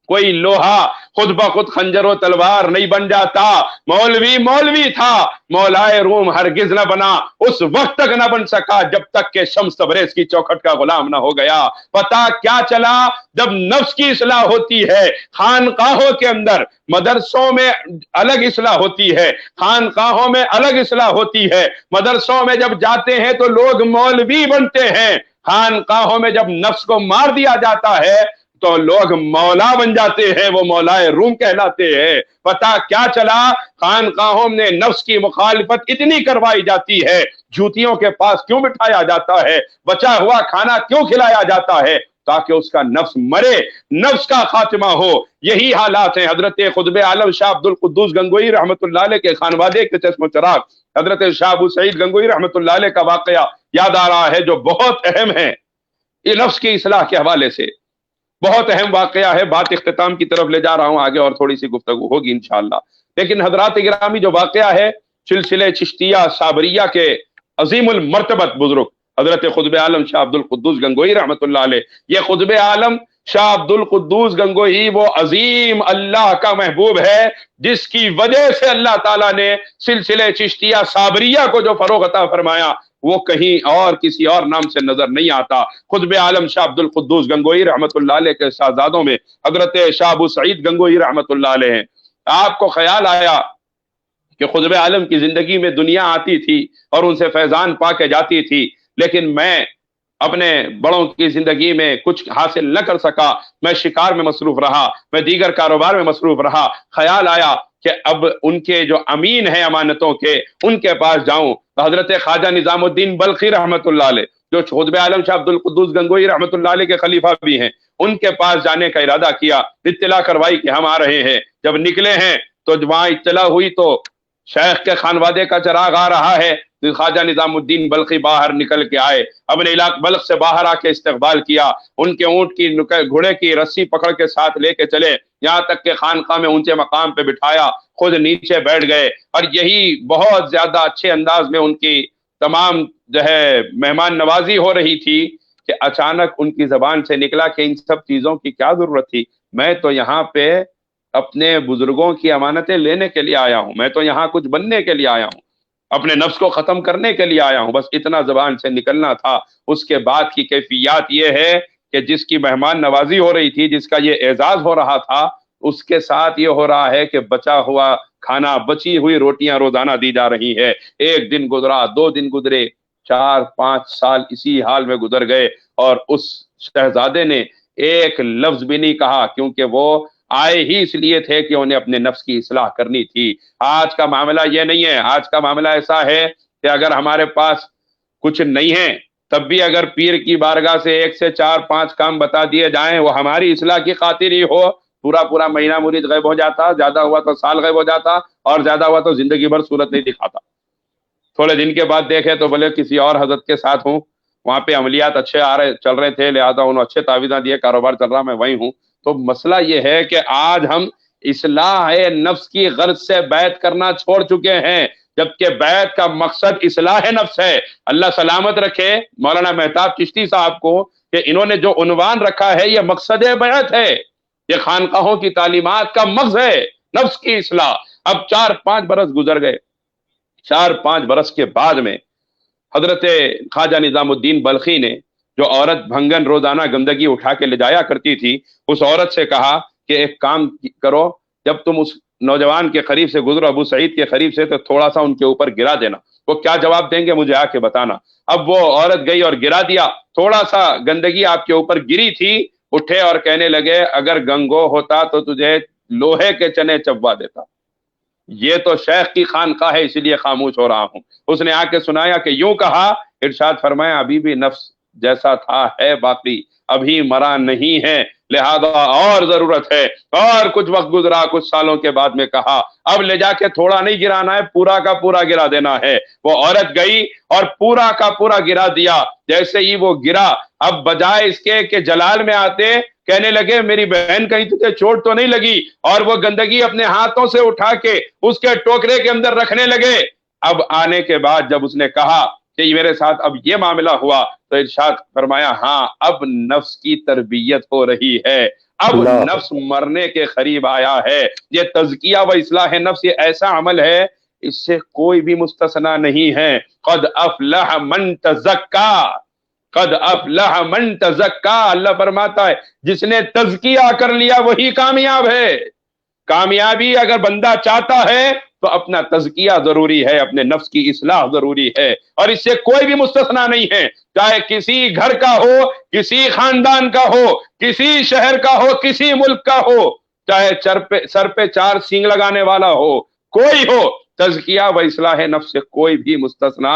کوئی لوہا خود بخود خنجر و تلوار نہیں بن جاتا. مولوی مولوی تھا، مولائے روم ہرگز نہ بنا، اس وقت تک نہ بن سکا جب تک کہ شمس تبریز کی چوکھٹ کا غلام نہ ہو گیا. پتا کیا چلا، جب نفس کی اصلاح ہوتی ہے خانقاہوں کے اندر، مدرسوں میں الگ اصلاح ہوتی ہے، خانقاہوں میں الگ اصلاح ہوتی ہے. مدرسوں میں جب جاتے ہیں تو لوگ مولوی بنتے ہیں، خانقاہوں میں جب نفس کو مار دیا جاتا ہے تو لوگ مولا بن جاتے ہیں، وہ مولائے روم کہلاتے ہیں. پتا کیا چلا، خانقاہوں نے نفس کی مخالفت اتنی کروائی جاتی ہے، جوتیوں کے پاس کیوں بٹھایا جاتا ہے، بچا ہوا کھانا کیوں کھلایا جاتا ہے، تاکہ اس کا نفس مرے، نفس کا خاتمہ ہو. یہی حالات ہیں. حضرت قطب عالم شاہ عبد القدوس گنگوئی رحمت اللہ علیہ کے خانوادے کے چشم و چراغ حضرت شاہ ابو سعید گنگوئی رحمت اللہ علیہ کا واقعہ یاد آ رہا ہے جو بہت اہم ہے یہ نفس کی اصلاح کے حوالے سے. بہت اہم واقعہ ہے. بات اختتام کی طرف لے جا رہا ہوں، آگے اور تھوڑی سی گفتگو ہوگی انشاءاللہ. لیکن حضرات گرامی جو واقعہ ہے سلسلہ چشتیہ صابریہ کے عظیم المرتبت بزرگ حضرت قطب عالم شاہ عبد القدوس گنگوئی رحمت اللہ علیہ، یہ قطب عالم شاہ عبد القدوس گنگوئی وہ عظیم اللہ کا محبوب ہے جس کی وجہ سے اللہ تعالیٰ نے سلسلہ چشتیہ صابریہ کو جو فروغ عطا فرمایا وہ کہیں اور کسی اور نام سے نظر نہیں آتا. قطب عالم شاہ عبد القدوس گنگوئی رحمت اللہ علیہ کے شہزادوں میں حضرت شاہ ابو سعید گنگوئی رحمت اللہ علیہ ہیں. آپ کو خیال آیا کہ قطب عالم کی زندگی میں دنیا آتی تھی اور ان سے فیضان پا کے جاتی تھی، لیکن میں اپنے بڑوں کی زندگی میں کچھ حاصل نہ کر سکا، میں شکار میں مصروف رہا، میں دیگر کاروبار میں مصروف رہا. خیال آیا کہ اب ان کے جو امین ہیں امانتوں کے ان کے پاس جاؤں. تو حضرت خواجہ نظام الدین بلخی رحمت اللہ علیہ جو قطب عالم شاہ عبد القدوس گنگوئی رحمت اللہ علیہ کے خلیفہ بھی ہیں، ان کے پاس جانے کا ارادہ کیا. اطلاع کروائی کہ ہم آ رہے ہیں. جب نکلے ہیں تو وہاں اطلاع ہوئی تو شیخ کے خانوادے کا چراغ آ رہا ہے. خواجہ نظام الدین بلخی باہر نکل کے آئے، اپنے علاقے بلخ سے باہر آ کے استقبال کیا. ان کے اونٹ کی گھوڑے کی رسی پکڑ کے ساتھ لے کے چلے، یہاں تک کہ خانقاہ میں اونچے مقام پہ بٹھایا، خود نیچے بیٹھ گئے. اور یہی بہت زیادہ اچھے انداز میں ان کی تمام جو ہے مہمان نوازی ہو رہی تھی کہ اچانک ان کی زبان سے نکلا کہ ان سب چیزوں کی کیا ضرورت تھی، میں تو یہاں پہ اپنے بزرگوں کی امانتیں لینے کے لیے آیا ہوں، میں تو یہاں کچھ بننے کے لیے آیا ہوں، اپنے نفس کو ختم کرنے کے لیے آیا ہوں. بس اتنا زبان سے نکلنا تھا. اس کے بعد کی کیفیات یہ ہے کہ جس کی مہمان نوازی ہو رہی تھی، جس کا یہ اعزاز ہو رہا تھا، اس کے ساتھ یہ ہو رہا ہے کہ بچا ہوا کھانا، بچی ہوئی روٹیاں روزانہ دی جا رہی ہے. ایک دن گزرا، 2 دن گزرے، 4-5 سال اسی حال میں گزر گئے اور اس شہزادے نے ایک لفظ بھی نہیں کہا، کیونکہ وہ آئے ہی اس لیے تھے کہ انہیں اپنے نفس کی اصلاح کرنی تھی. آج کا معاملہ یہ نہیں ہے. آج کا معاملہ ایسا ہے کہ اگر ہمارے پاس کچھ نہیں ہے تب بھی اگر پیر کی بارگاہ سے 1 سے 4-5 کام بتا دیے جائیں، وہ ہماری اصلاح کی خاطر ہی ہو، پورا مہینہ مرید غائب ہو جاتا، زیادہ ہوا تو سال غائب ہو جاتا، اور زیادہ ہوا تو زندگی بھر صورت نہیں دکھاتا. تھوڑے دن کے بعد دیکھے تو بولے کسی اور حضرت کے ساتھ ہوں، وہاں پہ عملیات اچھے چل رہے تھے، لہذا انہوں اچھے تعویذاں دیے، کاروبار چل رہا، میں وہیں ہوں. تو مسئلہ یہ ہے کہ آج ہم اصلاح نفس کی غرض سے بیعت کرنا چھوڑ چکے ہیں، جبکہ بیعت کا مقصد اصلاح نفس ہے. اللہ سلامت رکھے مولانا مہتاب چشتی صاحب کو کہ انہوں نے جو عنوان رکھا ہے یہ مقصد بیعت ہے، یہ خانقاہوں کی تعلیمات کا مغز ہے، نفس کی اصلاح. اب 4-5 برس گزر گئے. 4-5 برس کے بعد میں حضرت خواجہ نظام الدین بلخی نے جو عورت بھنگن روزانہ گندگی اٹھا کے لے جایا کرتی تھی، اس عورت سے کہا کہ ایک کام کرو، جب تم اس نوجوان کے قریب سے گزرو، ابو سعید کے قریب سے، تو تھوڑا سا ان کے اوپر گرا دینا۔ وہ کیا جواب دیں گے مجھے آ کے بتانا۔ اب وہ عورت گئی اور گرا دیا، تھوڑا سا گندگی آپ کے اوپر گری تھی، اٹھے اور کہنے لگے اگر گنگو ہوتا تو تجھے لوہے کے چنے چبوا دیتا، یہ تو شیخ کی خانقاہ ہے اس لیے خاموش ہو رہا ہوں۔ اس نے آ کے سنایا کہ یوں کہا، ارشاد فرمایا ابھی بھی نفس جیسا تھا ہے باقی، ابھی مرا نہیں ہے، لہذا اور ضرورت ہے۔ اور کچھ وقت گزرا، کچھ سالوں کے بعد میں کہا اب لے جا کے تھوڑا نہیں گرانا ہے، پورا کا پورا گرا دینا ہے۔ وہ عورت گئی اور پورا کا پورا گرا دیا۔ جیسے ہی وہ گرا، اب بجائے اس کے کہ جلال میں آتے، کہنے لگے میری بہن کہیں تجھے چوٹ تو نہیں لگی، اور وہ گندگی اپنے ہاتھوں سے اٹھا کے اس کے ٹوکرے کے اندر رکھنے لگے۔ اب آنے کے بعد جب اس نے کہا کہ میرے ساتھ اب یہ معاملہ ہوا، تو ارشاد فرمایا ہاں اب نفس کی تربیت ہو رہی ہے، اب نفس مرنے کے قریب آیا ہے۔ یہ تزکیہ و اصلاح نفس یہ ایسا عمل ہے، اس سے کوئی بھی مستثنا نہیں ہے۔ قد افلح من تزکا، قد افلح من تزکا، اللہ فرماتا ہے جس نے تزکیہ کر لیا وہی کامیاب ہے۔ کامیابی اگر بندہ چاہتا ہے تو اپنا تزکیہ ضروری ہے، اپنے نفس کی اصلاح ضروری ہے، اور اس سے کوئی بھی مستثنا نہیں ہے، چاہے کسی گھر کا ہو، کسی خاندان کا ہو، کسی شہر کا ہو، کسی ملک کا ہو، چاہے سر پہ 4 سینگ لگانے والا ہو، کوئی ہو، تزکیہ و اصلاح نفس سے کوئی بھی مستثنا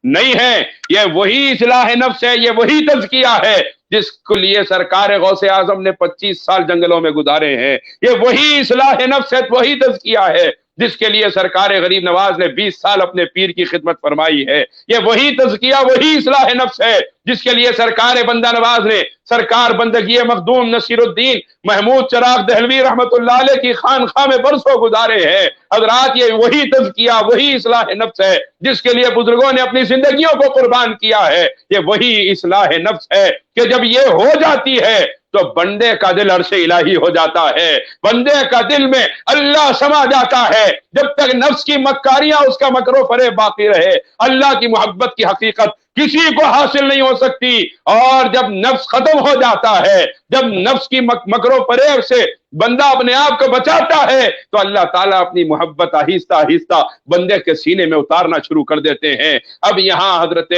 نہیں ہے۔ یہ وہی اصلاح نفس ہے، یہ وہی تزکیہ ہے جس کے لیے سرکار غوث اعظم نے 25 سال جنگلوں میں گزارے ہیں۔ یہ وہی اصلاح نفس ہے، وہی تزکیہ ہے جس کے لیے سرکار غریب نواز نے 20 سال اپنے پیر کی خدمت فرمائی ہے۔ یہ وہی تزکیہ، وہی اصلاح نفس ہے جس کے لیے سرکار بندہ نواز نے سرکار بندگی مخدوم نصیر الدین محمود چراغ دہلوی رحمت اللہ علیہ کی خانقاہ میں برسوں گزارے ہیں۔ حضرات یہ وہی تزکیہ، وہی اصلاح نفس ہے جس کے لیے بزرگوں نے اپنی زندگیوں کو قربان کیا ہے۔ یہ وہی اصلاح نفس ہے کہ جب یہ ہو جاتی ہے تو بندے کا دل عرش الہی ہو جاتا ہے، بندے کا دل میں اللہ سما جاتا ہے۔ جب تک نفس کی مکاریاں، اس کا مکر و فریب باقی رہے، اللہ کی محبت کی حقیقت کسی کو حاصل نہیں ہو سکتی۔ اور جب نفس ختم ہو جاتا ہے، جب نفس کی مکر و فریب سے بندہ اپنے آپ کو بچاتا ہے، تو اللہ تعالیٰ اپنی محبت آہستہ آہستہ بندے کے سینے میں اتارنا شروع کر دیتے ہیں۔ اب یہاں حضرت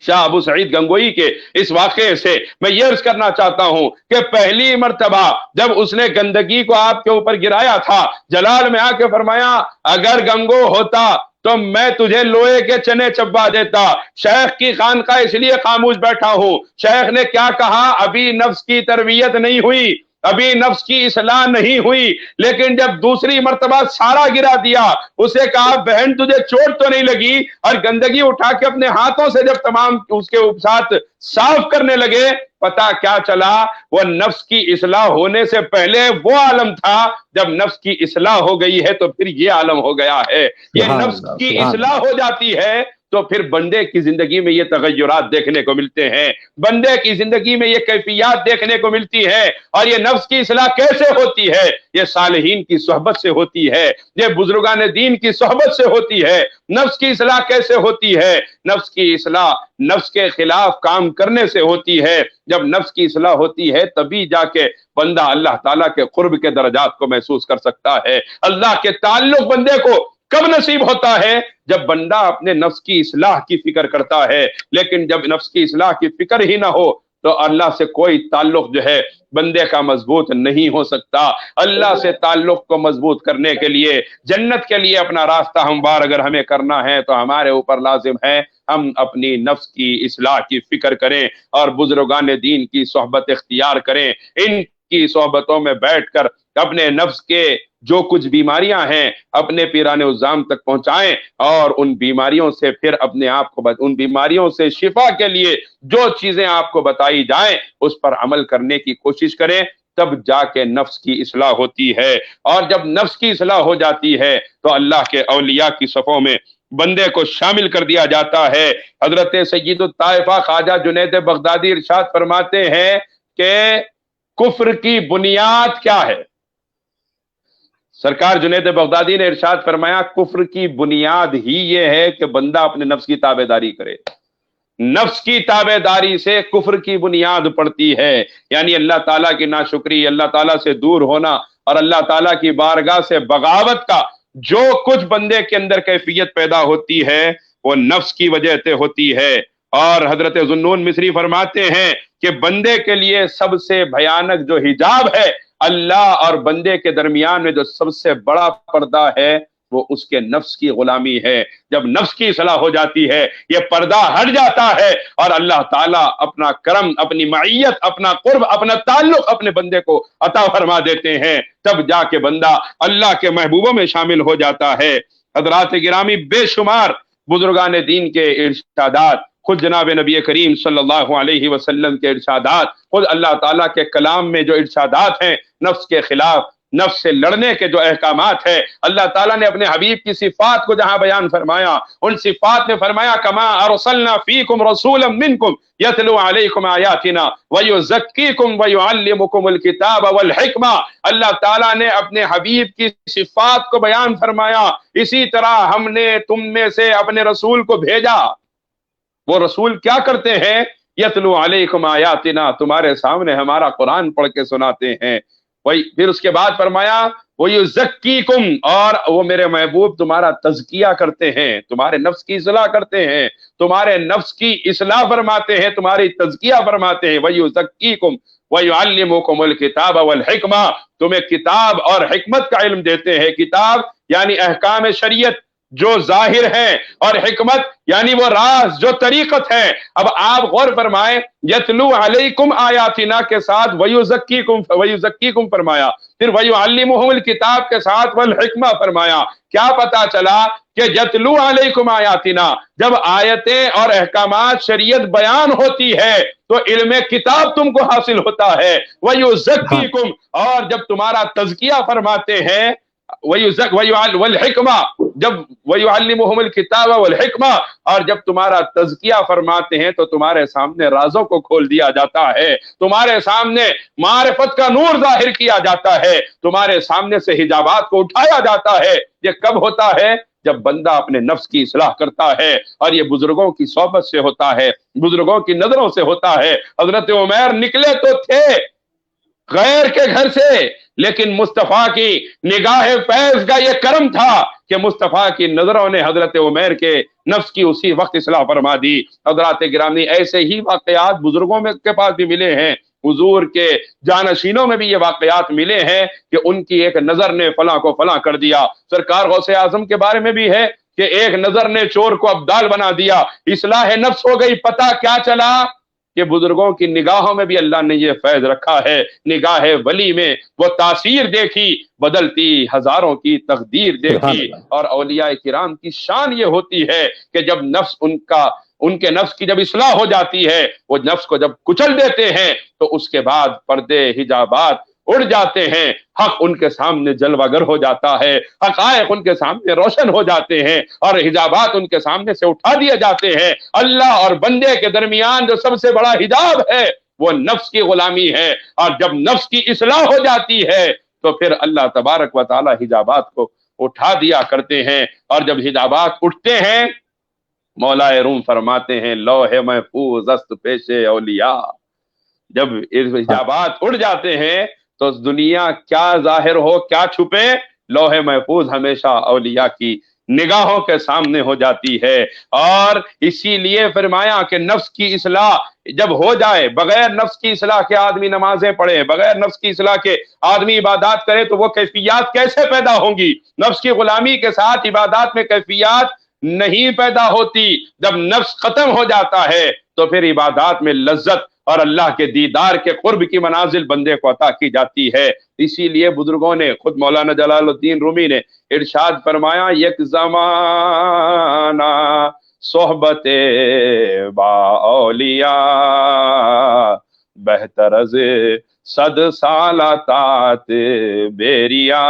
شاہ ابو سعید گنگوئی کے اس واقعے سے میں یہ عرض کرنا چاہتا ہوں کہ پہلی مرتبہ جب اس نے گندگی کو آپ کے اوپر گرایا تھا، جلال میں آ کے فرمایا اگر گنگو ہوتا تو میں تجھے لوہے کے چنے چبا دیتا۔ شیخ کی خانقاہ اس لیے خاموش بیٹھا ہوں، شیخ نے کیا کہا؟ ابھی نفس کی تربیت نہیں ہوئی، ابھی نفس کی اصلاح نہیں ہوئی، لیکن جب دوسری مرتبہ سارا گرا دیا، اسے کہا بہن تجھے چوٹ تو نہیں لگی، اور گندگی اٹھا کے اپنے ہاتھوں سے جب تمام اس کے ساتھ صاف کرنے لگے، پتا کیا چلا؟ وہ نفس کی اصلاح ہونے سے پہلے وہ عالم تھا، جب نفس کی اصلاح ہو گئی ہے تو پھر یہ عالم ہو گیا ہے۔ یہ نفس کی اصلاح ہو جاتی ہے تو پھر بندے کی زندگی میں یہ تغیرات دیکھنے کو ملتے ہیں، بندے کی زندگی میں یہ کیفیات دیکھنے کو ملتی ہے۔ اور یہ نفس کی اصلاح کیسے ہوتی ہے؟ یہ صالحین کی صحبت سے ہوتی ہے، یہ بزرگان دین کی صحبت سے ہوتی ہے۔ نفس کی اصلاح کیسے ہوتی ہے؟ نفس کی اصلاح نفس کے خلاف کام کرنے سے ہوتی ہے۔ جب نفس کی اصلاح ہوتی ہے تبھی جا کے بندہ اللہ تعالیٰ کے قرب کے درجات کو محسوس کر سکتا ہے۔ اللہ کے تعلق بندے کو کب نصیب ہوتا ہے؟ جب بندہ اپنے نفس کی اصلاح کی فکر کرتا ہے۔ لیکن جب نفس کی اصلاح کی فکر ہی نہ ہو تو اللہ سے کوئی تعلق جو ہے بندے کا مضبوط نہیں ہو سکتا۔ اللہ سے تعلق کو مضبوط کرنے کے لیے، جنت کے لیے اپنا راستہ ہموار اگر ہمیں کرنا ہے تو ہمارے اوپر لازم ہے ہم اپنی نفس کی اصلاح کی فکر کریں اور بزرگان دین کی صحبت اختیار کریں۔ ان کی صحبتوں میں بیٹھ کر اپنے نفس کے جو کچھ بیماریاں ہیں اپنے پیران عظام تک پہنچائیں، اور ان بیماریوں سے پھر اپنے آپ کو ان بیماریوں سے شفا کے لیے جو چیزیں آپ کو بتائی جائیں اس پر عمل کرنے کی کوشش کریں، تب جا کے نفس کی اصلاح ہوتی ہے۔ اور جب نفس کی اصلاح ہو جاتی ہے تو اللہ کے اولیاء کی صفوں میں بندے کو شامل کر دیا جاتا ہے۔ حضرت سید الطائفہ خواجہ جنید بغدادی ارشاد فرماتے ہیں کہ کفر کی بنیاد کیا ہے؟ سرکار جنید بغدادی نے ارشاد فرمایا کفر کی بنیاد ہی یہ ہے کہ بندہ اپنے نفس کی تابعداری کرے۔ نفس کی تابعداری سے کفر کی بنیاد پڑتی ہے، یعنی اللہ تعالیٰ کی ناشکری، اللہ تعالیٰ سے دور ہونا اور اللہ تعالیٰ کی بارگاہ سے بغاوت کا جو کچھ بندے کے اندر کیفیت پیدا ہوتی ہے وہ نفس کی وجہ سے ہوتی ہے۔ اور حضرت ذوالنون مصری فرماتے ہیں کہ بندے کے لیے سب سے بھیانک جو حجاب ہے، اللہ اور بندے کے درمیان میں جو سب سے بڑا پردہ ہے وہ اس کے نفس کی غلامی ہے۔ جب نفس کی اصلاح ہو جاتی ہے یہ پردہ ہٹ جاتا ہے اور اللہ تعالیٰ اپنا کرم، اپنی معیت، اپنا قرب، اپنا تعلق اپنے بندے کو عطا فرما دیتے ہیں، تب جا کے بندہ اللہ کے محبوبوں میں شامل ہو جاتا ہے۔ حضرات گرامی، بے شمار بزرگان دین کے ارشادات، خود جناب نبی کریم صلی اللہ علیہ وسلم کے ارشادات، خود اللہ تعالیٰ کے کلام میں جو ارشادات ہیں نفس کے خلاف، نفس سے لڑنے کے جو احکامات ہیں، اللہ تعالیٰ نے اپنے حبیب کی صفات کو جہاں بیان فرمایا، ان صفات میں فرمایا کما ارسلنا فیکم رسولا منکم یتلو علیکم آیاتنا ویزکیکم ویعلمکم الکتاب والحکمہ۔ اللہ تعالیٰ نے اپنے حبیب کی صفات کو بیان فرمایا، اسی طرح ہم نے تم میں سے اپنے رسول کو بھیجا۔ وہ رسول کیا کرتے ہیں؟ یتلو علیکم آیاتنا، تمہارے سامنے ہمارا قرآن پڑھ کے سناتے ہیں۔ وہی پھر اس کے بعد فرمایا وَيُزَكِّيكُمْ، اور وہ میرے محبوب تمہارا تزکیہ کرتے ہیں، تمہارے نفس کی اصلاح کرتے ہیں، تمہارے نفس کی اصلاح فرماتے ہیں، تمہاری تزکیہ فرماتے ہیں۔ وَيُزَكِّيكُمْ وَيُعَلِّمُكُمُ الْكِتَابَ وَالْحِكْمَةَ، تمہیں کتاب اور حکمت کا علم دیتے ہیں۔ کتاب یعنی احکام شریعت جو ظاہر ہے، اور حکمت یعنی وہ راز جو طریقت ہے۔ اب آپ غور فرمائیں، یتلو علیکم آیاتنا کے ساتھ ویزکیکم فرمایا، پھر ویعلمہم الکتاب کے ساتھ والحکمہ فرمایا۔ کیا پتا چلا کہ یتلو علیکم آیاتنا، جب آیتیں اور احکامات شریعت بیان ہوتی ہے تو علم کتاب تم کو حاصل ہوتا ہے۔ ویزکیکم، اور جب تمہارا تزکیہ فرماتے ہیں، والحکمہ، جب وَيُعَلِّمُهُمُ الْكِتَابَ وَالْحِکْمَةَ، اور جب تمہارا تزکیہ فرماتے ہیں تو تمہارے سامنے رازوں کو کھول دیا جاتا ہے، تمہارے سامنے معرفت کا نور ظاہر کیا جاتا ہے، تمہارے سامنے سے حجابات کو اٹھایا جاتا ہے۔ یہ کب ہوتا ہے؟ جب بندہ اپنے نفس کی اصلاح کرتا ہے، اور یہ بزرگوں کی صحبت سے ہوتا ہے، بزرگوں کی نظروں سے ہوتا ہے۔ حضرت عمر نکلے تو تھے غیر کے گھر سے، لیکن مصطفیٰ کی نگاہ فیض کا یہ کرم تھا کہ مصطفیٰ کی نظروں نے حضرت عمر کے نفس کی اسی وقت اصلاح فرما دی۔ حضرات گرامی، ایسے ہی واقعات بزرگوں میں کے پاس بھی ملے ہیں، حضور کے جانشینوں میں بھی یہ واقعات ملے ہیں کہ ان کی ایک نظر نے فلاں کو فلاں کر دیا۔ سرکار غوث اعظم کے بارے میں بھی ہے کہ ایک نظر نے چور کو ابدال بنا دیا، اصلاح نفس ہو گئی۔ پتہ کیا چلا کہ بزرگوں کی نگاہوں میں بھی اللہ نے یہ فیض رکھا ہے۔ نگاہ ولی میں وہ تاثیر دیکھی، بدلتی ہزاروں کی تقدیر دیکھی۔ اور اولیاء کرام کی شان یہ ہوتی ہے کہ جب نفس ان کے نفس کی جب اصلاح ہو جاتی ہے، وہ نفس کو جب کچل دیتے ہیں تو اس کے بعد پردے، حجابات اڑ جاتے ہیں، حق ان کے سامنے جلوہ گر ہو جاتا ہے، حقائق ان کے سامنے روشن ہو جاتے ہیں، اور حجابات ان کے سامنے سے اٹھا دیے جاتے ہیں۔ اللہ اور بندے کے درمیان جو سب سے بڑا حجاب ہے وہ نفس کی غلامی ہے، اور جب نفس کی اصلاح ہو جاتی ہے تو پھر اللہ تبارک و تعالی حجابات کو اٹھا دیا کرتے ہیں۔ اور جب حجابات اٹھتے ہیں، مولا روم فرماتے ہیں لوح محفوظ است پیش اولیاء، جب حجابات اڑ جاتے ہیں تو دنیا کیا ظاہر ہو کیا چھپے، لوح محفوظ ہمیشہ اولیاء کی نگاہوں کے سامنے ہو جاتی ہے۔ اور اسی لیے فرمایا کہ نفس کی اصلاح جب ہو جائے، بغیر نفس کی اصلاح کے آدمی نمازیں پڑھے، بغیر نفس کی اصلاح کے آدمی عبادات کرے تو وہ کیفیات کیسے پیدا ہوں گی؟ نفس کی غلامی کے ساتھ عبادات میں کیفیات نہیں پیدا ہوتی۔ جب نفس ختم ہو جاتا ہے تو پھر عبادات میں لذت اور اللہ کے دیدار کے قرب کی منازل بندے کو عطا کی جاتی ہے۔ اسی لیے بزرگوں نے، خود مولانا جلال الدین رومی نے ارشاد فرمایا، یک زمانہ صحبت با اولیاء بہتر از 100 سالہ طاعت بیریا۔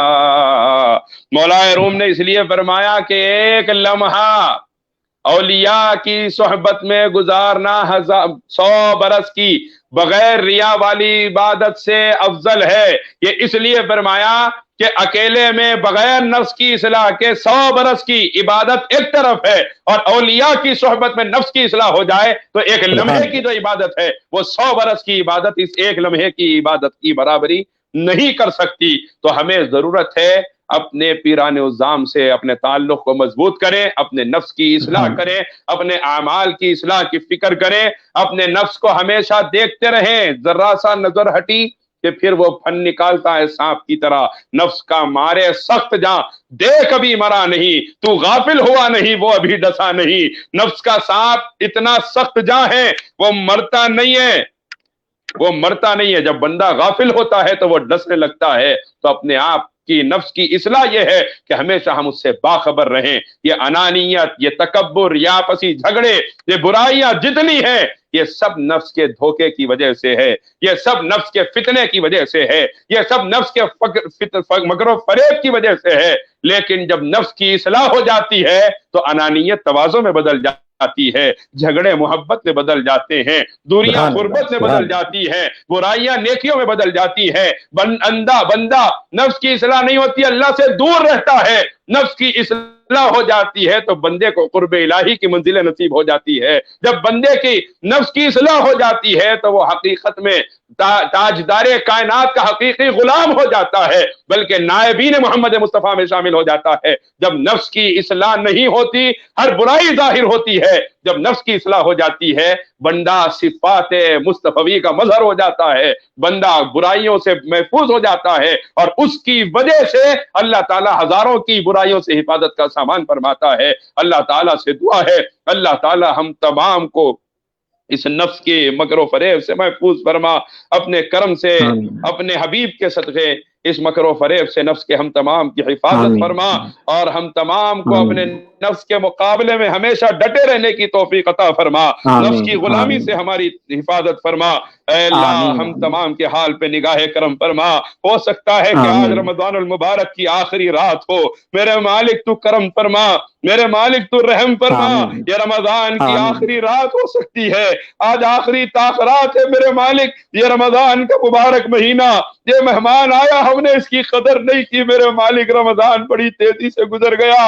مولا روم نے اس لیے فرمایا کہ ایک لمحہ اولیاء کی صحبت میں گزارنا 100 برس کی بغیر ریا والی عبادت سے افضل ہے۔ یہ اس لیے فرمایا کہ اکیلے میں بغیر نفس کی اصلاح کے 100 برس کی عبادت ایک طرف ہے، اور اولیاء کی صحبت میں نفس کی اصلاح ہو جائے تو ایک لمحے کی جو عبادت ہے وہ 100 برس کی عبادت اس ایک لمحے کی عبادت کی برابری نہیں کر سکتی۔ تو ہمیں ضرورت ہے اپنے پیران عظام سے اپنے تعلق کو مضبوط کریں، اپنے نفس کی اصلاح کریں، اپنے اعمال کی اصلاح کی فکر کریں، اپنے نفس کو ہمیشہ دیکھتے رہیں۔ ذرا سا نظر ہٹی کہ پھر وہ پھن نکالتا ہے سانپ کی طرح۔ نفس کا مارے سخت جاں دیکھ ابھی مرا نہیں، تو غافل ہوا نہیں وہ ابھی ڈسا نہیں۔ نفس کا سانپ اتنا سخت جاں ہے، وہ مرتا نہیں ہے، وہ مرتا نہیں ہے۔ جب بندہ غافل ہوتا ہے تو وہ ڈسنے لگتا ہے۔ تو اپنے آپ کی نفس کی اصلاح یہ ہے کہ ہمیشہ ہم اس سے باخبر رہیں۔ یہ انانیت، یہ تکبر، یہ آپسی جھگڑے، یہ برائیاں جتنی ہیں، یہ سب نفس کے دھوکے کی وجہ سے ہے، یہ سب نفس کے فتنے کی وجہ سے ہے، یہ سب نفس کے مکر و فریب کی وجہ سے ہے۔ لیکن جب نفس کی اصلاح ہو جاتی ہے تو انانیت تواضع میں بدل جاتی ہے، جھگڑے محبت میں بدل جاتے ہیں، دوریاں قربت میں بدل جاتی ہیں، برائیاں نیکیوں میں بدل جاتی ہے۔ بندہ نفس کی اصلاح نہیں ہوتی، اللہ سے دور رہتا ہے۔ نفس کی اصلاح ہو جاتی ہے تو بندے کو قرب الہی کی منزلیں نصیب ہو جاتی ہے۔ جب بندے کی نفس کی اصلاح ہو جاتی ہے تو وہ حقیقت میں تاجدار کائنات کا حقیقی غلام ہو جاتا ہے، بلکہ نائبین محمد مصطفیٰ میں شامل ہو جاتا ہے۔ جب نفس کی اصلاح نہیں ہوتی، ہر برائی ظاہر ہوتی ہے۔ جب نفس کی اصلاح ہو جاتی ہے، بندہ صفات مصطفی کا مظہر ہو جاتا ہے، بندہ برائیوں سے محفوظ ہو جاتا ہے، اور اس کی وجہ سے اللہ تعالی ہزاروں کی برائیوں سے حفاظت کا سامان فرماتا ہے۔ اللہ تعالیٰ سے دعا ہے اللہ تعالی ہم تمام کو اس نفس کے مکر و فریب سے محفوظ فرما، اپنے کرم سے، اپنے حبیب کے صدقے اس مکر و فریب سے نفس کے ہم تمام کی حفاظت فرما، اور ہم تمام کو اپنے نفس کے مقابلے میں ہمیشہ ڈٹے رہنے کی توفیق عطا فرما، نفس کی غلامی سے ہماری حفاظت فرما۔ اے اللہ ہم تمام کے حال پہ نگاہ کرم فرما۔ ہو سکتا ہے کہ آج رمضان المبارک کی آخری رات ہو، میرے مالک تو کرم فرما، میرے مالک تو رحم فرما۔ یہ رمضان کی آخری رات ہو سکتی ہے، آج آخری تاخرات ہے میرے مالک، یہ رمضان کا مبارک مہینہ، یہ مہمان آیا ہم نے اس کی قدر نہیں کی میرے مالک، رمضان بڑی تیزی سے گزر گیا،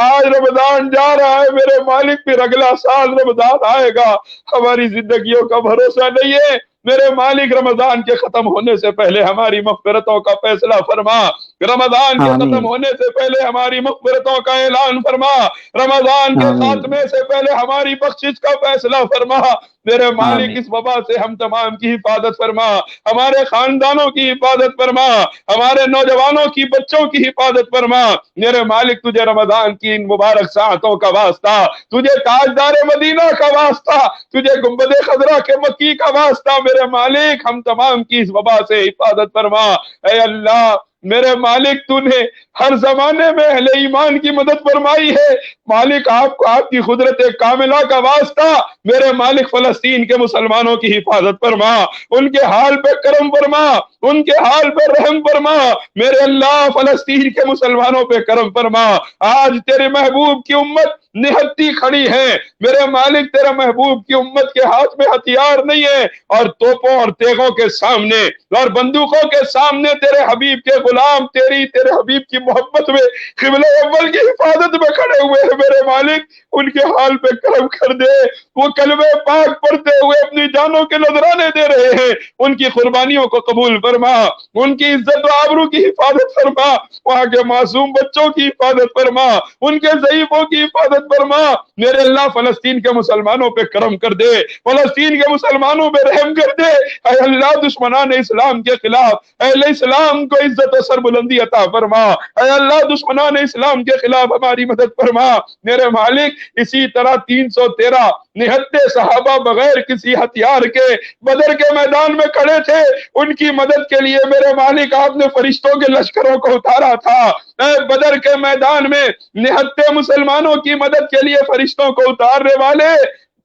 آج رمضان جا رہا ہے میرے مالک، پھر اگلا سال رمضان آئے گا، ہماری زندگیوں کا بھروسہ نہیں ہے میرے مالک۔ رمضان کے ختم ہونے سے پہلے ہماری مغفرتوں کا فیصلہ فرما، رمضان کے ختم ہونے سے پہلے ہماری مغفرتوں کا اعلان فرما، رمضان کے خاتمے سے پہلے ہماری بخشش کا فیصلہ فرما میرے مالک۔ اس وبا سے ہم تمام کی حفاظت فرما، ہمارے خاندانوں کی حفاظت فرما، ہمارے نوجوانوں کی، بچوں کی حفاظت فرما میرے مالک۔ تجھے رمضان کی ان مبارک ساعتوں کا واسطہ، تجھے تاجدار مدینہ کا واسطہ، تجھے گنبد خضرا کے مکی کا واسطہ میرے مالک، ہم تمام کی اس وبا سے حفاظت فرما۔ اے اللہ میرے مالک، تو نے ہر زمانے میں اہل ایمان کی مدد فرمائی ہے مالک، آپ کو آپ کی قدرت کاملہ کا واسطہ میرے مالک، فلسطین کے مسلمانوں کی حفاظت فرما، ان کے حال پہ کرم فرما، ان کے حال پہ رحم فرما میرے اللہ، فلسطین کے مسلمانوں پہ کرم فرما۔ آج تیرے محبوب کی امت نہتی کھڑی ہے میرے مالک، تیرے محبوب کی امت کے ہاتھ میں ہتھیار نہیں ہے، اور توپوں اور تیغوں کے سامنے اور بندوقوں کے سامنے تیرے حبیب کے غلام تیرے حبیب کی محبت میں قبلہ اول کی حفاظت میں کھڑے ہوئے ہیں میرے مالک، ان کے حال پہ کرم کر دے۔ وہ کلمہ پاک پڑھتے ہوئے اپنی جانوں کے نذرانے دے رہے ہیں، ان کی قربانیوں کو قبول فرما، ان کی عزت و آبرو کی حفاظت فرما، وہاں کے معصوم بچوں کی حفاظت فرما، ان کے ضعیفوں کی حفاظت فرما میرے اللہ۔ فلسطین کے مسلمانوں پہ کرم کر دے، فلسطین کے مسلمانوں پہ رحم کر دے اے اللہ۔ دشمنان اسلام کے خلاف اہل اسلام کو عزت و سربلندی عطا فرما اے اللہ، دشمنان اسلام کے خلاف ہماری مدد فرما میرے مالک۔ اسی طرح 313 نہتے صحابہ بغیر کسی ہتھیار کے بدر کے میدان میں کھڑے تھے، ان کی مدد کے لیے میرے مالک آپ نے فرشتوں کے لشکروں کو اتارا تھا۔ اے بدر کے میدان میں نہتے مسلمانوں کی مدد کے لیے فرشتوں کو اتارنے والے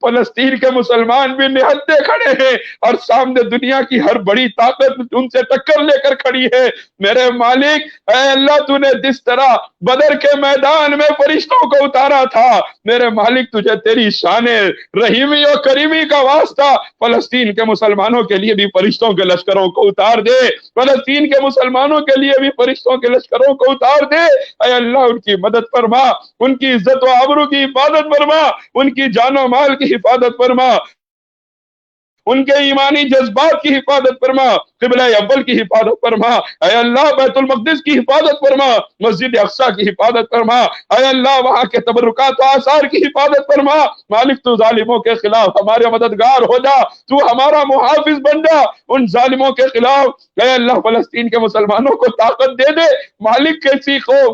فلسطین کے مسلمان بھی نہتے کھڑے ہیں اور سامنے دنیا کی ہر بڑی طاقت ان سے ٹکر لے کر کھڑی ہے۔ میرے مالک اے اللہ، تو نے جس طرح بدر کے میدان میں فرشتوں کو اتارا تھا، میرے مالک تجھے تیری شان رحیمی اور کریمی کا واسطہ فلسطین کے مسلمانوں کے لیے بھی فرشتوں کے لشکروں کو اتار دے، فلسطین کے مسلمانوں کے لیے بھی فرشتوں کے لشکروں کو اتار دے۔ اے اللہ ان کی مدد فرما، ان کی عزت و آبرو کی حفاظت فرما، ان کی جان و مال کی حفاظت فرما، ان کے ایمانی جذبات کی حفاظت فرما، قبلہ اول کی حفاظت فرما، اے اللہ بیت المقدس کی حفاظت فرما، مسجد اقصی کی حفاظت فرما، اے اللہ وہاں کے تبرکات و آثار کی حفاظت فرما۔ مالک تو ظالموں کے خلاف ہمارے مددگار ہو جا، تو ہمارا محافظ بن جا ان ظالموں کے خلاف۔ اے اللہ فلسطین کے مسلمانوں کو طاقت دے دے، مالک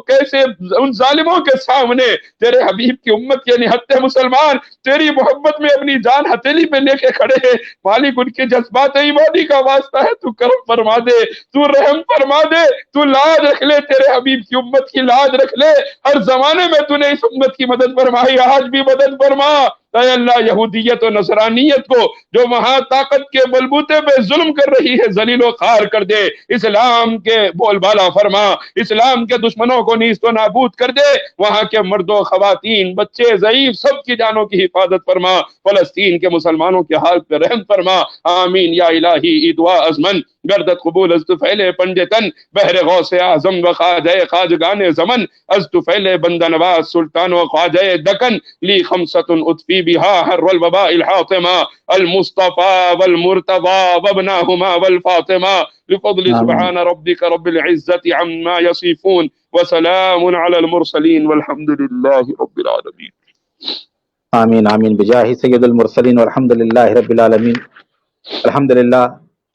کیسے ان ظالموں کے سامنے تیرے حبیب کی امت کے نہتے مسلمان تیری محبت میں اپنی جان ہتھیلی پہ لے کے کھڑے ہیں، مالک ان کے جذبات ایمانی کا واسطہ ہے، تو کرم فرما دے، تو رحم فرما دے، تو لاج رکھ لے، تیرے حبیب کی امت کی لاج رکھ لے۔ ہر زمانے میں تو نے اس امت کی مدد فرمائی، آج بھی مدد فرما۔ اے اللہ یہودیت و نصرانیت کو جو وہاں طاقت کے بلبوتے پہ ظلم کر رہی ہے ذلیل و خوار کر دے، اسلام کے بول بالا فرما، اسلام کے دشمنوں کو نیست و نابود کر دے، وہاں کے مرد و خواتین بچے ضعیف سب کی جانوں کی حفاظت فرما، فلسطین کے مسلمانوں کے حال پہ رحم فرما۔ آمین یا الہی ای دعا ازمن گردت قبول از طفیل پنجتن بحر غوث اعظم و خواجہ خواجگان زمن از طفیل بندہ نواز سلطان و خواجہ دکن لی خمسۃ اطفی بہا حر الوباء الحاطمہ المصطفى والمرتضى وابناهما والفاطمہ بفضل سبحان ربک رب العزة عما یصفون وسلام علی المرسلین والحمد للہ رب العالمین۔ آمین آمین بجاہ سید المرسلین والحمد للہ رب العالمین۔ الحمدللہ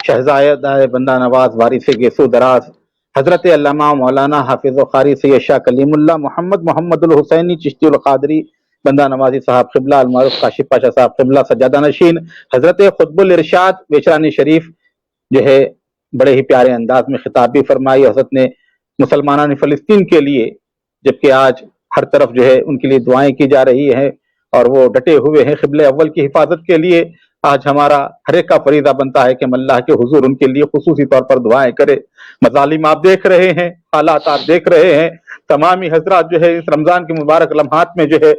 شہزادہ بندہ نواز وارث گیسو دراز حضرت علامہ مولانا حافظ و قاری سید شاہ کلیم اللہ محمد الحسینی چشتی القادری بندہ نوازی صاحب قبلہ، المعروف کاشف پاشا صاحب قبلہ سجادہ نشین، حضرت قطب الارشاد ویچرانی شریف جو ہے بڑے ہی پیارے انداز میں خطاب بھی فرمائی۔ حضرت نے مسلمانان فلسطین کے لیے، جبکہ آج ہر طرف جو ہے ان کے لیے دعائیں کی جا رہی ہیں اور وہ ڈٹے ہوئے ہیں قبلہ اول کی حفاظت کے لیے، آج ہمارا ہر ایک کا فریضہ بنتا ہے کہ ہم اللہ کے حضور ان کے لیے خصوصی طور پر دعائیں کریں۔ مظالم آپ دیکھ رہے ہیں، حالات آپ دیکھ رہے ہیں، تمامی حضرات جو ہے اس رمضان کے مبارک لمحات میں جو ہے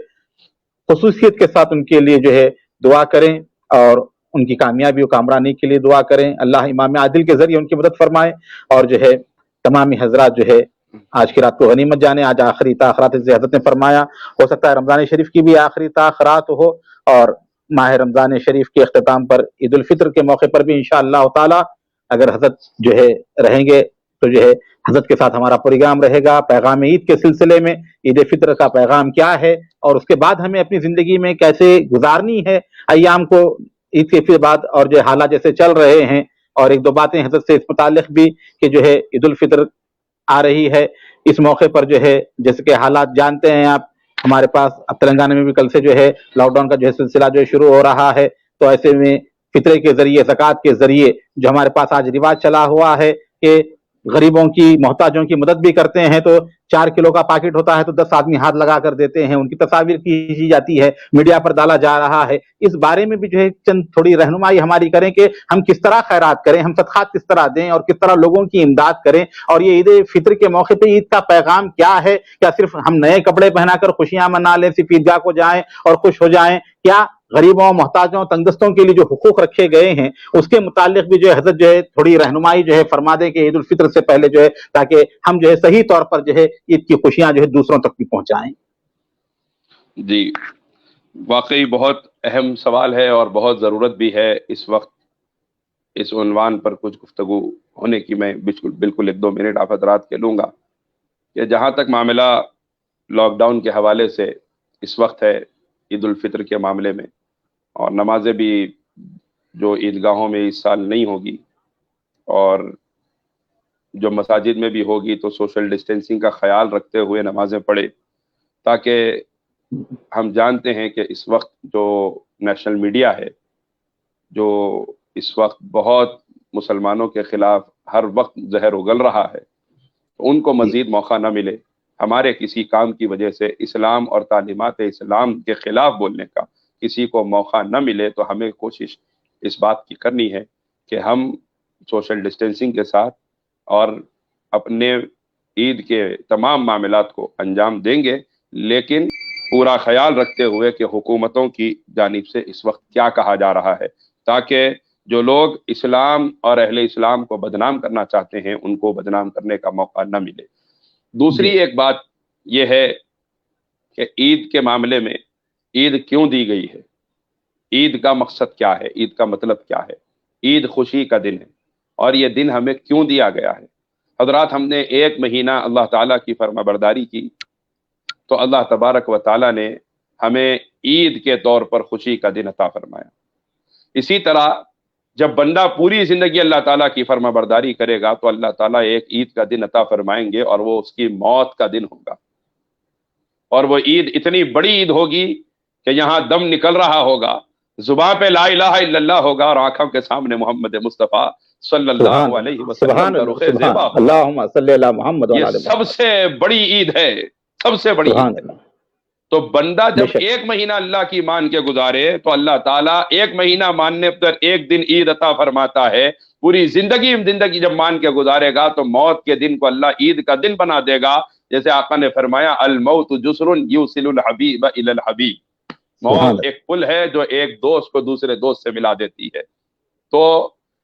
خصوصیت کے ساتھ ان کے لیے جو ہے دعا کریں اور ان کی کامیابی و کامرانی کے لیے دعا کریں۔ اللہ امام عادل کے ذریعے ان کی مدد فرمائے اور جو ہے تمامی حضرات جو ہے آج کی رات کو غنیمت جانے۔ آج آخری تاخرات حضرت نے فرمایا ہو سکتا ہے رمضان شریف کی بھی آخری تاخرات ہو، اور ماہ رمضان شریف کے اختتام پر عید الفطر کے موقع پر بھی انشاءاللہ تعالی اگر حضرت جو ہے رہیں گے تو جو ہے حضرت کے ساتھ ہمارا پروگرام رہے گا پیغام عید کے سلسلے میں، عید فطر کا پیغام کیا ہے اور اس کے بعد ہمیں اپنی زندگی میں کیسے گزارنی ہے ایام کو عید کے بعد، اور جو حالات جیسے چل رہے ہیں، اور ایک دو باتیں حضرت سے اس متعلق بھی کہ جو ہے عید الفطر آ رہی ہے، اس موقع پر جو ہے جیسے کہ حالات جانتے ہیں آپ، ہمارے پاس اب تلنگانہ میں بھی کل سے جو ہے لاک ڈاؤن کا جو ہے سلسلہ جو ہے شروع ہو رہا ہے، تو ایسے میں فطرے کے ذریعے زکوٰۃ کے ذریعے جو ہمارے پاس آج رواج چلا ہوا ہے کہ غریبوں کی محتاجوں کی مدد بھی کرتے ہیں، تو 4 کلو کا پیکٹ ہوتا ہے تو 10 آدمی ہاتھ لگا کر دیتے ہیں، ان کی تصاویر کھینچی جاتی ہے، میڈیا پر ڈالا جا رہا ہے۔ اس بارے میں بھی جو ہے چند تھوڑی رہنمائی ہماری کریں کہ ہم کس طرح خیرات کریں، ہم صدقات کس طرح دیں اور کس طرح لوگوں کی امداد کریں، اور یہ عید فطر کے موقع پہ عید کا پیغام کیا ہے؟ کیا صرف ہم نئے کپڑے پہنا کر خوشیاں منا لیں، صرف عیدگاہ کو جائیں اور خوش ہو جائیں؟ کیا غریبوں، محتاجوں، تنگدستوں کے لیے جو حقوق رکھے گئے ہیں اس کے متعلق بھی جو ہے حضرت جو ہے تھوڑی رہنمائی جو ہے فرما دے کہ عید الفطر سے پہلے جو ہے، تاکہ ہم جو ہے صحیح طور پر جو ہے عید کی خوشیاں جو ہے دوسروں تک بھی پہنچائیں۔ جی واقعی بہت اہم سوال ہے اور بہت ضرورت بھی ہے اس وقت اس عنوان پر کچھ گفتگو ہونے کی۔ میں بالکل 1-2 منٹ آپ حضرات کے لوں گا کہ جہاں تک معاملہ لاک ڈاؤن کے حوالے سے اس وقت ہے عید الفطر کے معاملے میں، اور نمازیں بھی جو عیدگاہوں میں اس سال نہیں ہوگی اور جو مساجد میں بھی ہوگی تو سوشل ڈسٹینسنگ کا خیال رکھتے ہوئے نمازیں پڑھے، تاکہ ہم جانتے ہیں کہ اس وقت جو نیشنل میڈیا ہے جو اس وقت بہت مسلمانوں کے خلاف ہر وقت زہر اگل رہا ہے، ان کو مزید موقع نہ ملے ہمارے کسی کام کی وجہ سے اسلام اور تعلیمات اسلام کے خلاف بولنے کا، کسی کو موقع نہ ملے تو ہمیں کوشش اس بات کی کرنی ہے کہ ہم سوشل ڈسٹینسنگ کے ساتھ اور اپنے عید کے تمام معاملات کو انجام دیں گے، لیکن پورا خیال رکھتے ہوئے کہ حکومتوں کی جانب سے اس وقت کیا کہا جا رہا ہے، تاکہ جو لوگ اسلام اور اہل اسلام کو بدنام کرنا چاہتے ہیں ان کو بدنام کرنے کا موقع نہ ملے۔ دوسری ایک بات یہ ہے کہ عید کے معاملے میں عید کیوں دی گئی ہے، عید کا مقصد کیا ہے، عید کا مطلب کیا ہے؟ عید خوشی کا دن ہے، اور یہ دن ہمیں کیوں دیا گیا ہے؟ حضرات، ہم نے ایک مہینہ اللہ تعالیٰ کی فرما برداری کی تو اللہ تبارک و تعالیٰ نے ہمیں عید کے طور پر خوشی کا دن عطا فرمایا۔ اسی طرح جب بندہ پوری زندگی اللہ تعالیٰ کی فرما برداری کرے گا تو اللہ تعالیٰ ایک عید کا دن عطا فرمائیں گے، اور وہ اس کی موت کا دن ہوگا، اور وہ عید اتنی بڑی عید ہوگی کہ یہاں دم نکل رہا ہوگا، زباں پہ لا الہ الا اللہ ہوگا، اور آنکھوں کے سامنے محمد مصطفیٰ صلی اللہ علیہ وسلم کا رخ زیبا ہوگا۔ اللہم صلی علی محمد یہ سب سے بڑی عید ہے، سب سے بڑی عید ہے۔ تو بندہ جب ایک مہینہ اللہ کی مان کے گزارے تو اللہ تعالیٰ ایک مہینہ ماننے پر ایک دن عید عطا فرماتا ہے۔ پوری زندگی جب مان کے گزارے گا تو موت کے دن کو اللہ عید کا دن بنا دے گا، جیسے آقا نے فرمایا الموت جسر یوصل الحبیب الی الحبیب، موت ایک پل ہے جو ایک دوست کو دوسرے دوست سے ملا دیتی ہے۔ تو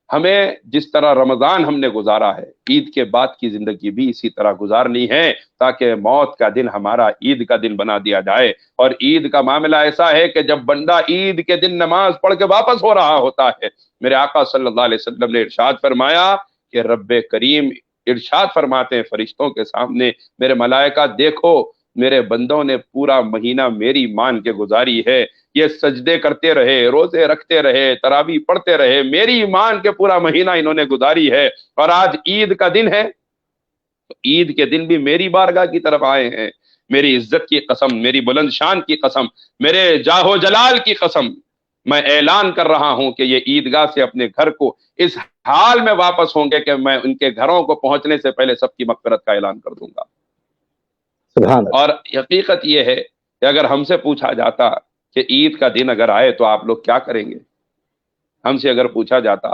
ہمیں جس طرح رمضان ہم نے گزارا ہے، عید کے بعد کی زندگی بھی اسی طرح گزارنی ہے، تاکہ موت کا دن ہمارا عید کا دن بنا دیا جائے۔ اور عید کا معاملہ ایسا ہے کہ جب بندہ عید کے دن نماز پڑھ کے واپس ہو رہا ہوتا ہے، میرے آقا صلی اللہ علیہ وسلم نے ارشاد فرمایا کہ رب کریم ارشاد فرماتے ہیں فرشتوں کے سامنے، میرے ملائکہ دیکھو میرے بندوں نے پورا مہینہ میری مان کے گزاری ہے، یہ سجدے کرتے رہے، روزے رکھتے رہے، تراویح پڑھتے رہے، میری ایمان کے پورا مہینہ انہوں نے گزاری ہے، اور آج عید کا دن ہے تو عید کے دن بھی میری بارگاہ کی طرف آئے ہیں۔ میری عزت کی قسم، میری بلند شان کی قسم، میرے جاہ و جلال کی قسم، میں اعلان کر رہا ہوں کہ یہ عیدگاہ سے اپنے گھر کو اس حال میں واپس ہوں گے کہ میں ان کے گھروں کو پہنچنے سے پہلے سب کی مغفرت کا اعلان کر دوں گا۔ اور حقیقت یہ ہے کہ اگر ہم سے پوچھا جاتا کہ عید کا دن اگر آئے تو آپ لوگ کیا کریں گے، ہم سے اگر پوچھا جاتا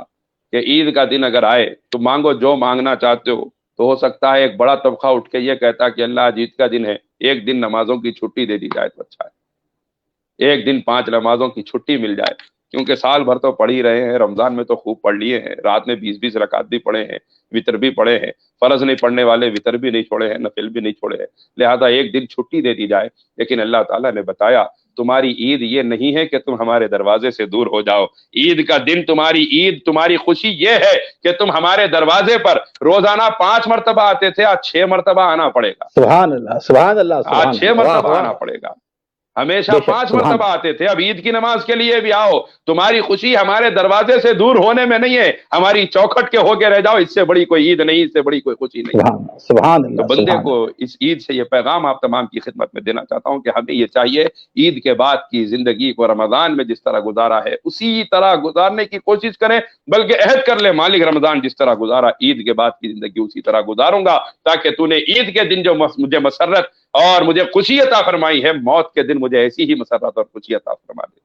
کہ عید کا دن اگر آئے تو مانگو جو مانگنا چاہتے ہو، تو ہو سکتا ہے ایک بڑا طبقہ اٹھ کے یہ کہتا کہ اللہ آج عید کا دن ہے، ایک دن نمازوں کی چھٹی دے دی جائے تو اچھا ہے، ایک دن 5 نمازوں کی چھٹی مل جائے، کیونکہ سال بھر تو پڑھ ہی رہے ہیں، رمضان میں تو خوب پڑھ لیے ہیں، رات میں 20 رکعت بھی پڑھے ہیں، وطر بھی پڑھے ہیں، فرض نہیں پڑھنے والے وطر بھی نہیں چھوڑے ہیں، نفل بھی نہیں چھوڑے ہیں، لہذا ایک دن چھٹی دے دی جائے۔ لیکن اللہ تعالیٰ نے بتایا تمہاری عید یہ نہیں ہے کہ تم ہمارے دروازے سے دور ہو جاؤ، عید کا دن تمہاری عید، تمہاری خوشی یہ ہے کہ تم ہمارے دروازے پر روزانہ 5 مرتبہ آتے تھے، آج 6 مرتبہ آنا پڑے گا۔ سبحان اللہ، سبحان اللہ، آج 6 مرتبہ آنا پڑے گا، ہمیشہ 5 مرتبہ آتے تھے، اب عید کی نماز کے لیے بھی آؤ۔ تمہاری خوشی ہمارے دروازے سے دور ہونے میں نہیں ہے، ہماری چوکھٹ کے ہو کے رہ جاؤ، اس سے بڑی کوئی عید نہیں، اس سے بڑی کوئی خوشی نہیں۔ سبحان اللہ۔ تو بندے کو اس عید سے یہ پیغام آپ تمام کی خدمت میں دینا چاہتا ہوں کہ ہمیں یہ چاہیے عید کے بعد کی زندگی کو رمضان میں جس طرح گزارا ہے اسی طرح گزارنے کی کوشش کریں، بلکہ عہد کر لیں مالک رمضان جس طرح گزارا عید کے بعد کی زندگی اسی طرح گزاروں گا، تاکہ تو نے عید کے دن جو مجھے مسرت اور مجھے خوشی عطا فرمائی ہے، موت کے دن مجھے ایسی ہی مسرت اور خوشی عطا فرما دے۔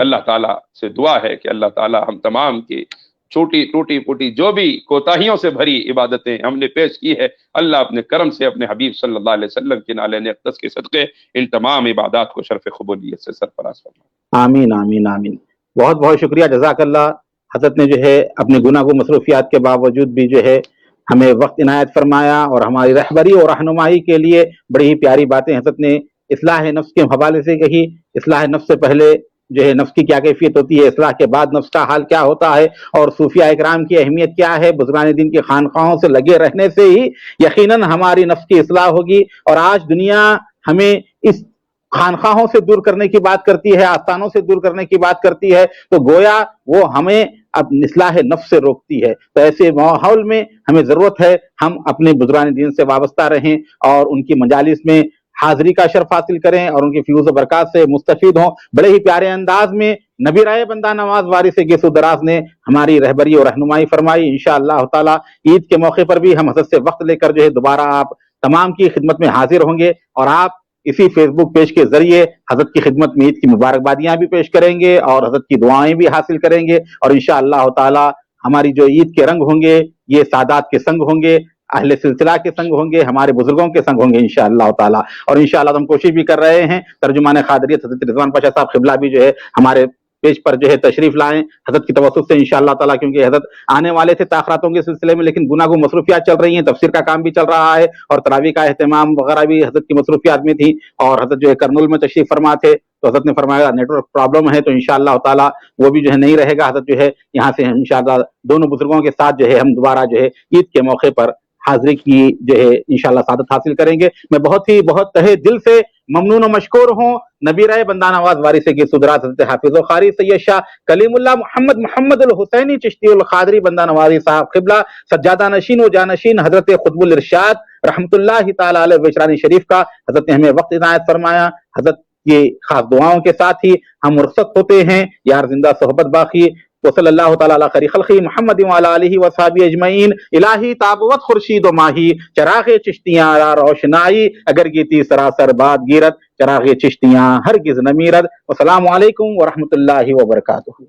اللہ تعالیٰ سے دعا ہے کہ اللہ تعالیٰ ہم تمام کی ٹوٹی پھوٹی جو بھی کوتاہیوں سے بھری عبادتیں ہم نے پیش کی ہے، اللہ اپنے کرم سے اپنے حبیب صلی اللہ علیہ وسلم کے نالے اقدس کے صدقے ان تمام عبادات کو شرف قبولیت سے سرفراز فرمائے۔ آمین آمین آمین۔ بہت بہت شکریہ، جزاک اللہ۔ حضرت نے جو ہے اپنے گناہوں مصروفیات کے باوجود بھی جو ہے ہمیں وقت عنایت فرمایا، اور ہماری رہبری اور رہنمائی کے لیے بڑی ہی پیاری باتیں حضرت نے اصلاح نفس کے حوالے سے کہی۔ اصلاح نفس سے پہلے جو ہے نفس کی کیا کیفیت ہوتی ہے، اصلاح کے بعد نفس کا حال کیا ہوتا ہے، اور صوفیاء اکرام کی اہمیت کیا ہے۔ بزرگان دین کی خانقاہوں سے لگے رہنے سے ہی یقیناً ہماری نفس کی اصلاح ہوگی۔ اور آج دنیا ہمیں اس خانقاہوں سے دور کرنے کی بات کرتی ہے، آستانوں سے دور کرنے کی بات کرتی ہے، تو گویا وہ ہمیں اب اصلاح نفس سے روکتی ہے۔ تو ایسے ماحول میں ہمیں ضرورت ہے ہم اپنے بزرگان دین سے وابستہ رہیں، اور ان کی مجالس میں حاضری کا شرف حاصل کریں، اور ان کی فیوز و برکات سے مستفید ہوں۔ بڑے ہی پیارے انداز میں نبی رائے بندہ نواز وارث گیسو دراز نے ہماری رہبری اور رہنمائی فرمائی۔ انشاءاللہ تعالی عید کے موقع پر بھی ہم حضرت سے وقت لے کر جو ہے دوبارہ آپ تمام کی خدمت میں حاضر ہوں گے، اور آپ اسی فیس بک پیج کے ذریعے حضرت کی خدمت میں عید کی مبارکبادیاں بھی پیش کریں گے اور حضرت کی دعائیں بھی حاصل کریں گے، اور انشاءاللہ تعالی ہماری جو عید کے رنگ ہوں گے یہ سادات کے سنگ ہوں گے، اہل سلسلہ کے سنگ ہوں گے، ہمارے بزرگوں کے سنگ ہوں گے انشاءاللہ تعالی۔ اور انشاءاللہ ہم کوشش بھی کر رہے ہیں، ترجمان خادریت حضرت رضوان پاشا صاحب قبلہ بھی جو ہے ہمارے پیج پر جو ہے تشریف لائیں حضرت کی توسط سے انشاءاللہ تعالی، کیونکہ حضرت آنے والے تھے تاخراتوں کے سلسلے میں، لیکن گناہ مصروفیات چل رہی ہیں، تفسیر کا کام بھی چل رہا ہے اور تراویح کا اہتمام وغیرہ بھی حضرت کی مصروفیات میں تھی، اور حضرت جو ہے کرنول میں تشریف فرما تھے تو حضرت نے فرمایا نیٹ ورک پرابلم ہے، تو انشاءاللہ تعالی وہ بھی جو ہے نہیں رہے گا، حضرت جو ہے یہاں سے انشاءاللہ دونوں بزرگوں کے ساتھ جو ہے ہم دوبارہ جو ہے عید کے موقع پر حاضری کی جو ہے انشاءاللہ سعادت حاصل کریں گے۔ میں بہت تہہ دل سے ممنون و مشکور ہوں نبی رائے بندہ نواز وارث کی صدرات حضرت حافظ و قاری سید شاہ کلیم اللہ محمد الحسینی چشتی القادری بندہ نوازی صاحب قبلہ، سجادہ نشین و جانشین حضرت قطب الارشاد رحمۃ اللہ تعالی علیہ وجرانی شریف کا حضرت نے ہمیں وقت عنایت فرمایا۔ حضرت کی خاص دعاؤں کے ساتھ ہی ہم رخصت ہوتے ہیں، یار زندہ صحبت باقی، وصلی اللہ تعالی علی خیر خلقی محمد وعلی آلہ وصحبہ اجمعین۔ الہی تابوت خورشید و ماہی، چراغ چشتیاں را روشنائی، اگر گیتی سراسر باد گیرت، چراغ چشتیاں ہرگز نہ میرت۔ والسلام علیکم ورحمۃ اللہ وبرکاتہ۔